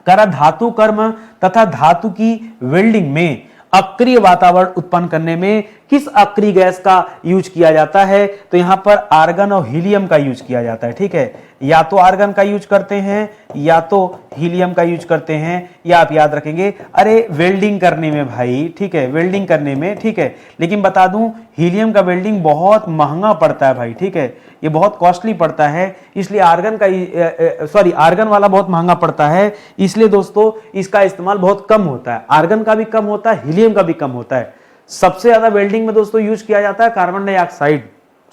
करा धातु कर्म तथा धातु की वेल्डिंग में अक्रिय वातावरण उत्पन्न करने में किस अक्रिय गैस का यूज किया जाता है, तो यहां पर आर्गन और हीलियम का यूज किया जाता है, ठीक है। या तो आर्गन का यूज करते हैं या तो हीलियम का यूज करते हैं, या आप याद रखेंगे। अरे वेल्डिंग करने में भाई, ठीक है, वेल्डिंग करने में, ठीक है। लेकिन बता दूं हीलियम का वेल्डिंग बहुत महंगा पड़ता है भाई, ठीक है, ये बहुत कॉस्टली पड़ता है, इसलिए आर्गन का आर्गन वाला बहुत महंगा पड़ता है, इसलिए दोस्तों इसका इस्तेमाल बहुत कम होता है। आर्गन का भी कम होता है, हीलियम का भी कम होता है। सबसे ज्यादा वेल्डिंग में दोस्तों यूज किया जाता है कार्बन डाइऑक्साइड,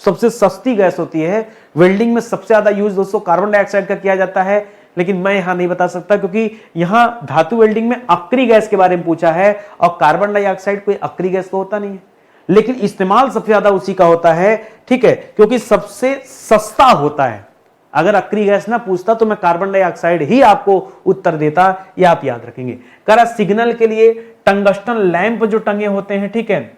सबसे सस्ती गैस होती है। वेल्डिंग में सबसे ज्यादा यूज दोस्तों कार्बन डाइऑक्साइड का किया जाता है, लेकिन मैं यहां नहीं बता सकता क्योंकि यहां धातु वेल्डिंग में अक्रिय गैस के बारे में पूछा है और कार्बन डाइऑक्साइड कोई अक्रिय गैस तो होता नहीं है, लेकिन इस्तेमाल सबसे ज्यादा उसी का होता है, ठीक है, क्योंकि सबसे सस्ता होता है। अगर अक्रिय गैस ना पूछता तो मैं कार्बन डाइऑक्साइड ही आपको उत्तर देता, ये आप याद रखेंगे। करा सिग्नल के लिए टंगस्टन लैंप जो टंगे होते हैं, ठीक है,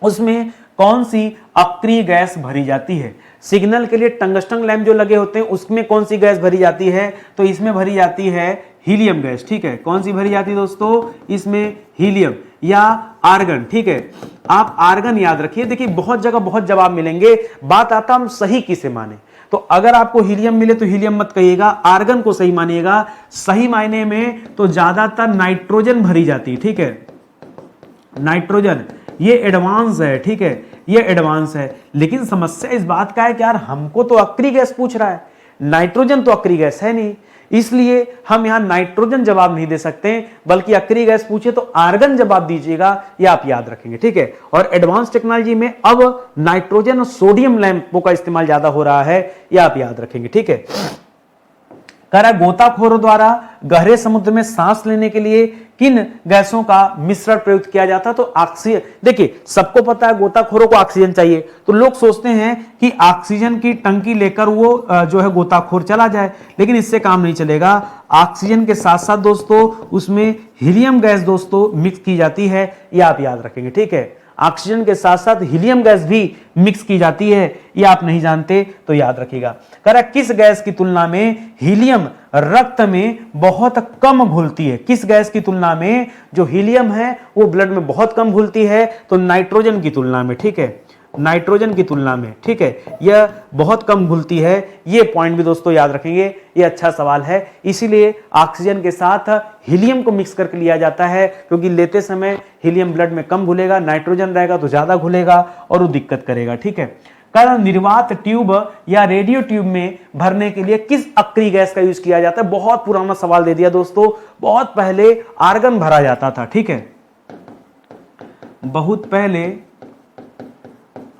उसमें कौन सी अक्रिय गैस भरी जाती है। सिग्नल के लिए टंगस्टन लैंप जो लगे होते हैं उसमें कौन सी गैस भरी जाती है, तो इसमें भरी जाती है हीलियम गैस, ठीक है। कौन सी भरी जाती है दोस्तों, इसमें हीलियम या आर्गन, ठीक है। आप आर्गन याद रखिए, देखिए बहुत जगह बहुत जवाब मिलेंगे, बात आता हम सही किसे माने। तो अगर आपको हीलियम मिले तो हीलियम मत कहिएगा, आर्गन को सही मानिएगा। सही मायने में तो ज्यादातर नाइट्रोजन भरी जाती है, ठीक है, नाइट्रोजन, ये एडवांस है, ठीक है, ये एडवांस है। लेकिन समस्या इस बात का है कि यार हमको तो अक्रिय गैस पूछ रहा है, नाइट्रोजन तो अक्रिय गैस है नहीं, इसलिए हम यहां नाइट्रोजन जवाब नहीं दे सकते, बल्कि अक्रिय गैस पूछे तो आर्गन जवाब दीजिएगा, ये आप याद रखेंगे, ठीक है। और एडवांस टेक्नोलॉजी में अब नाइट्रोजन और सोडियम लैंपों का इस्तेमाल ज्यादा हो रहा है, ये आप याद रखेंगे, ठीक है। करा गोताखोरों द्वारा गहरे समुद्र में सांस लेने के लिए किन गैसों का मिश्रण प्रयुक्त किया जाता है, तो ऑक्सीजन। देखिए सबको पता है गोताखोरों को ऑक्सीजन चाहिए, तो लोग सोचते हैं कि ऑक्सीजन की टंकी लेकर वो जो है गोताखोर चला जाए, लेकिन इससे काम नहीं चलेगा। ऑक्सीजन के साथ साथ दोस्तों उसमें हीलियम गैस दोस्तों मिक्स की जाती है, ये आप याद रखेंगे, ठीक है। ऑक्सीजन के साथ साथ हीलियम गैस भी मिक्स की जाती है, ये आप नहीं जानते तो याद रखिएगा। करा किस गैस की तुलना में हीलियम रक्त में बहुत कम घुलती है, किस गैस की तुलना में जो हीलियम है वो ब्लड में बहुत कम घुलती है, तो नाइट्रोजन की तुलना में, ठीक है, नाइट्रोजन की तुलना में, ठीक है, यह बहुत कम घुलती है। ये पॉइंट भी दोस्तों याद रखेंगे, ये अच्छा सवाल है। इसीलिए ऑक्सीजन के साथ हीलियम को मिक्स करके लिया जाता है, क्योंकि लेते समय हीलियम ब्लड में कम घुलेगा, नाइट्रोजन रहेगा तो ज्यादा घुलेगा और वो दिक्कत करेगा, ठीक है। कारण निर्वात ट्यूब या रेडियो ट्यूब में भरने के लिए किस अक्रिय गैस का यूज किया जाता है, बहुत पुराना सवाल दे दिया दोस्तों, बहुत पहले आर्गन भरा जाता था, ठीक है, बहुत पहले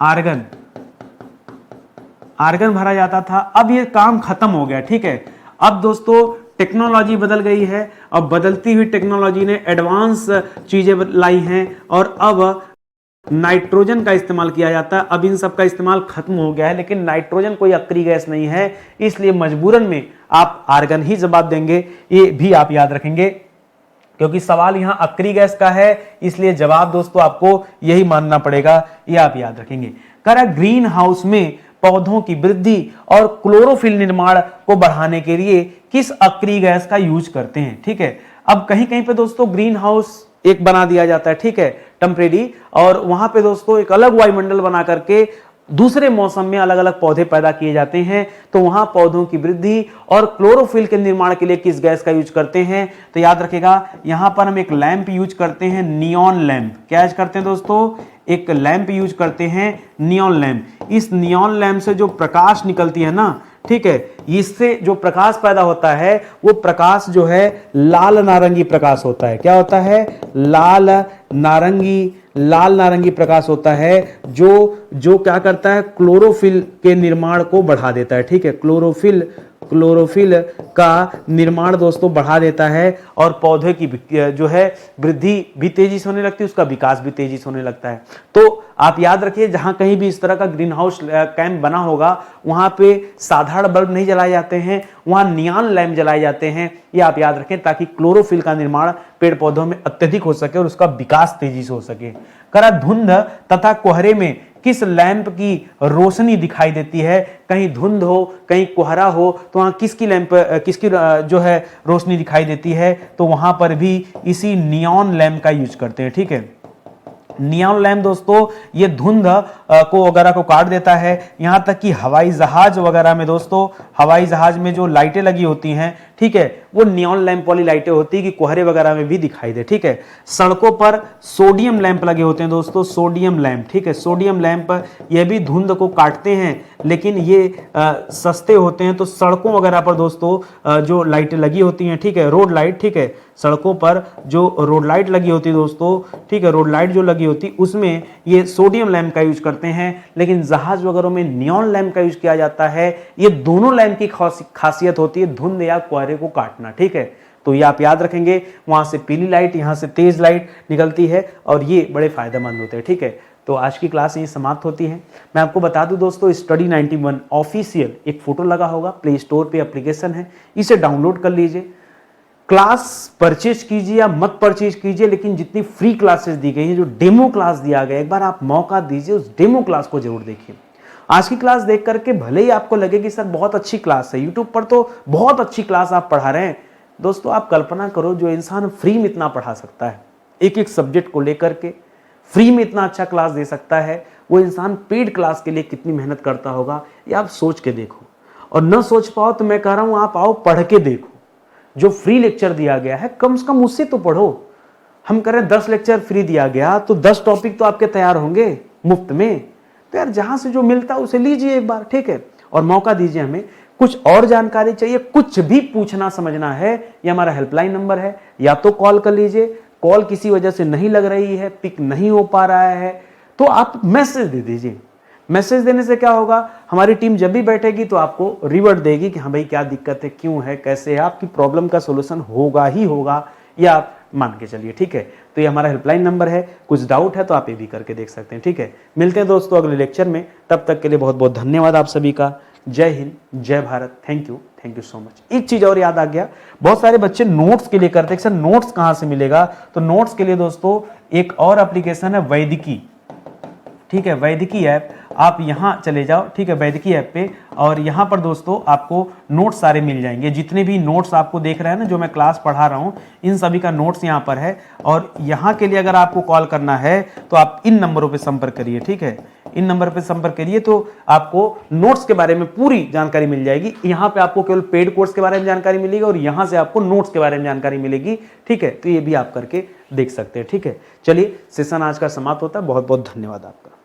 आर्गन भरा जाता था। अब ये काम खत्म हो गया, ठीक है। अब दोस्तों टेक्नोलॉजी बदल गई है, अब बदलती हुई टेक्नोलॉजी ने एडवांस चीजें लाई हैं और अब नाइट्रोजन का इस्तेमाल किया जाता है। अब इन सब का इस्तेमाल खत्म हो गया है, लेकिन नाइट्रोजन कोई अक्रिय गैस नहीं है, इसलिए मजबूरन में आप आर्गन ही जवाब देंगे, ये भी आप याद रखेंगे, क्योंकि सवाल यहां अक्रिय गैस का है, इसलिए जवाब दोस्तों आपको यही मानना पड़ेगा, ये आप याद रखेंगे। करा ग्रीन हाउस में पौधों की वृद्धि और क्लोरोफिल निर्माण को बढ़ाने के लिए किस अक्रिय गैस का यूज करते हैं, ठीक है। अब कहीं कहीं पे दोस्तों ग्रीन हाउस एक बना दिया जाता है, ठीक है, टेम्परेरी, और वहां पे दोस्तों एक अलग वायुमंडल बना करके दूसरे मौसम में अलग अलग पौधे पैदा किए जाते हैं, तो वहां पौधों की वृद्धि और क्लोरोफिल के निर्माण के लिए किस गैस का यूज करते हैं, तो याद रखेगा यहां पर हम एक लैंप यूज करते हैं, नियॉन लैंप। क्या यूज करते हैं दोस्तों, एक लैंप यूज करते हैं, नियॉन लैंप। इस नियॉन लैंप से जो प्रकाश निकलती है ना, ठीक है, इससे जो प्रकाश पैदा होता है वो प्रकाश जो है लाल नारंगी प्रकाश होता है। क्या होता है? लाल नारंगी प्रकाश होता है, जो क्या करता है, क्लोरोफिल के निर्माण को बढ़ा देता है। ठीक है, क्लोरोफिल का निर्माण दोस्तों बढ़ा देता है और पौधे की जो है वृद्धि भी तेजी से होने लगती है, उसका विकास भी तेजी से होने लगता है। तो आप याद रखिए, जहां कहीं भी इस तरह का ग्रीन हाउस कैंप बना होगा वहां पे साधारण बल्ब नहीं जलाए जाते हैं, वहां नियॉन लैंप जलाए जाते हैं। ये आप याद रखें, ताकि क्लोरोफिल का निर्माण पेड़ पौधों में अत्यधिक हो सके और उसका विकास तेजी से हो सके। करा धुंध तथा कोहरे में किस लैंप की रोशनी दिखाई देती है? कहीं धुंध हो, कहीं कोहरा हो, तो वहां किसकी जो है रोशनी दिखाई देती है? तो वहां पर भी इसी नियॉन लैंप का यूज करते हैं। ठीक है, नियॉन लैंप दोस्तों ये धुंध को वगैरह को काट देता है। यहां तक कि हवाई जहाज वगैरह में दोस्तों, हवाई जहाज में जो लाइटें लगी होती हैं, ठीक है, वो नियॉन लैंप वाली लाइटें होती है कि कोहरे वगैरह में भी दिखाई दे। ठीक है, सड़कों पर सोडियम लैंप लगे होते हैं दोस्तों, सोडियम लैंप। ठीक है, सोडियम लैंप ये भी धुंध को काटते हैं, लेकिन ये सस्ते होते हैं। तो सड़कों वगैरह पर दोस्तों जो लाइटें लगी होती हैं, ठीक है, रोड लाइट, ठीक है, सड़कों पर जो रोड लाइट लगी होती है दोस्तों, ठीक है, रोड लाइट जो लगी होती उसमें ये सोडियम लैंप का यूज करते हैं, लेकिन जहाज वगैरह में नियॉन लैंप का यूज किया जाता है। ये दोनों लैंप की खासियत होती है धुंध या कोहरे को काटना। ठीक है, तो ये आप याद रखेंगे, वहां से पीली लाइट, यहां से तेज लाइट निकलती है और ये बड़े फायदेमंद होते हैं। ठीक है, तो आज की क्लास यहीं समाप्त होती है। मैं आपको बता दूं दोस्तों, स्टडी 91 ऑफिशियल एक फोटो लगा होगा, प्ले स्टोर पे एप्लीकेशन है, इसे डाउनलोड कर लीजिए। क्लास परचेज कीजिए या मत परचेज कीजिए, लेकिन जितनी फ्री क्लासेस दी गई हैं, जो डेमो क्लास दिया गया, एक बार आप मौका दीजिए, उस डेमो क्लास को जरूर देखिए। आज की क्लास देख करके भले ही आपको लगे कि सर बहुत अच्छी क्लास है, यूट्यूब पर तो बहुत अच्छी क्लास आप पढ़ा रहे हैं, दोस्तों आप कल्पना करो, जो इंसान फ्री में इतना पढ़ा सकता है, एक एक सब्जेक्ट को लेकर के फ्री में इतना अच्छा क्लास दे सकता है, वो इंसान पेड क्लास के लिए कितनी मेहनत करता होगा, ये आप सोच के देखो। और न सोच पाओ तो मैं कह रहा हूं आप आओ पढ़ के देखो। जो फ्री लेक्चर दिया गया है कम से कम उससे तो पढ़ो। हम कह रहे हैं 10 लेक्चर फ्री दिया गया तो 10 टॉपिक तो आपके तैयार होंगे मुफ्त में। तो यार जहां से जो मिलता है उसे लीजिए एक बार, ठीक है, और मौका दीजिए हमें। कुछ और जानकारी चाहिए, कुछ भी पूछना समझना है, ये हमारा हेल्पलाइन नंबर है, या तो कॉल कर लीजिए। कॉल किसी वजह से नहीं लग रही है, पिक नहीं हो पा रहा है, तो आप मैसेज दे दीजिए। मैसेज देने से क्या होगा, हमारी टीम जब भी बैठेगी तो आपको रिवर्ट देगी कि हाँ भाई क्या दिक्कत है, क्यों है, कैसे है, आपकी प्रॉब्लम का सोल्यूशन होगा ही होगा, या आप मान के चलिए। ठीक है, तो ये हमारा हेल्पलाइन नंबर है, कुछ डाउट है तो आप ये भी करके देख सकते हैं। ठीक है, मिलते हैं दोस्तों अगले लेक्चर में, तब तक के लिए बहुत बहुत धन्यवाद आप सभी का। जय हिंद, जय Bharat, thank you so much. एक चीज और याद आ गया, बहुत सारे बच्चे नोट्स के लिए करते हैं, सर नोट्स कहां से मिलेगा, तो नोट्स के लिए दोस्तों एक और एप्लीकेशन है वैदिकी। ठीक है, वैदिकी ऐप, आप यहां चले जाओ, ठीक है, वैदिकी ऐप पे, और यहां पर दोस्तों आपको नोट्स सारे मिल जाएंगे। जितने भी नोट्स आपको देख रहे हैं ना, जो मैं क्लास पढ़ा रहा हूं, इन सभी का नोट्स यहां पर है। और यहां के लिए अगर आपको कॉल करना है तो आप इन नंबरों पे संपर्क करिए। ठीक है, इन नंबर पे संपर्क करिए तो आपको नोट्स के बारे में पूरी जानकारी मिल जाएगी। यहां पे आपको केवल पेड कोर्स के बारे में जानकारी मिलेगी और यहां से आपको नोट्स के बारे में जानकारी मिलेगी। ठीक है, तो ये भी आप करके देख सकते हैं। ठीक है, चलिए सेशन आज का समाप्त होता है, बहुत बहुत धन्यवाद आपका।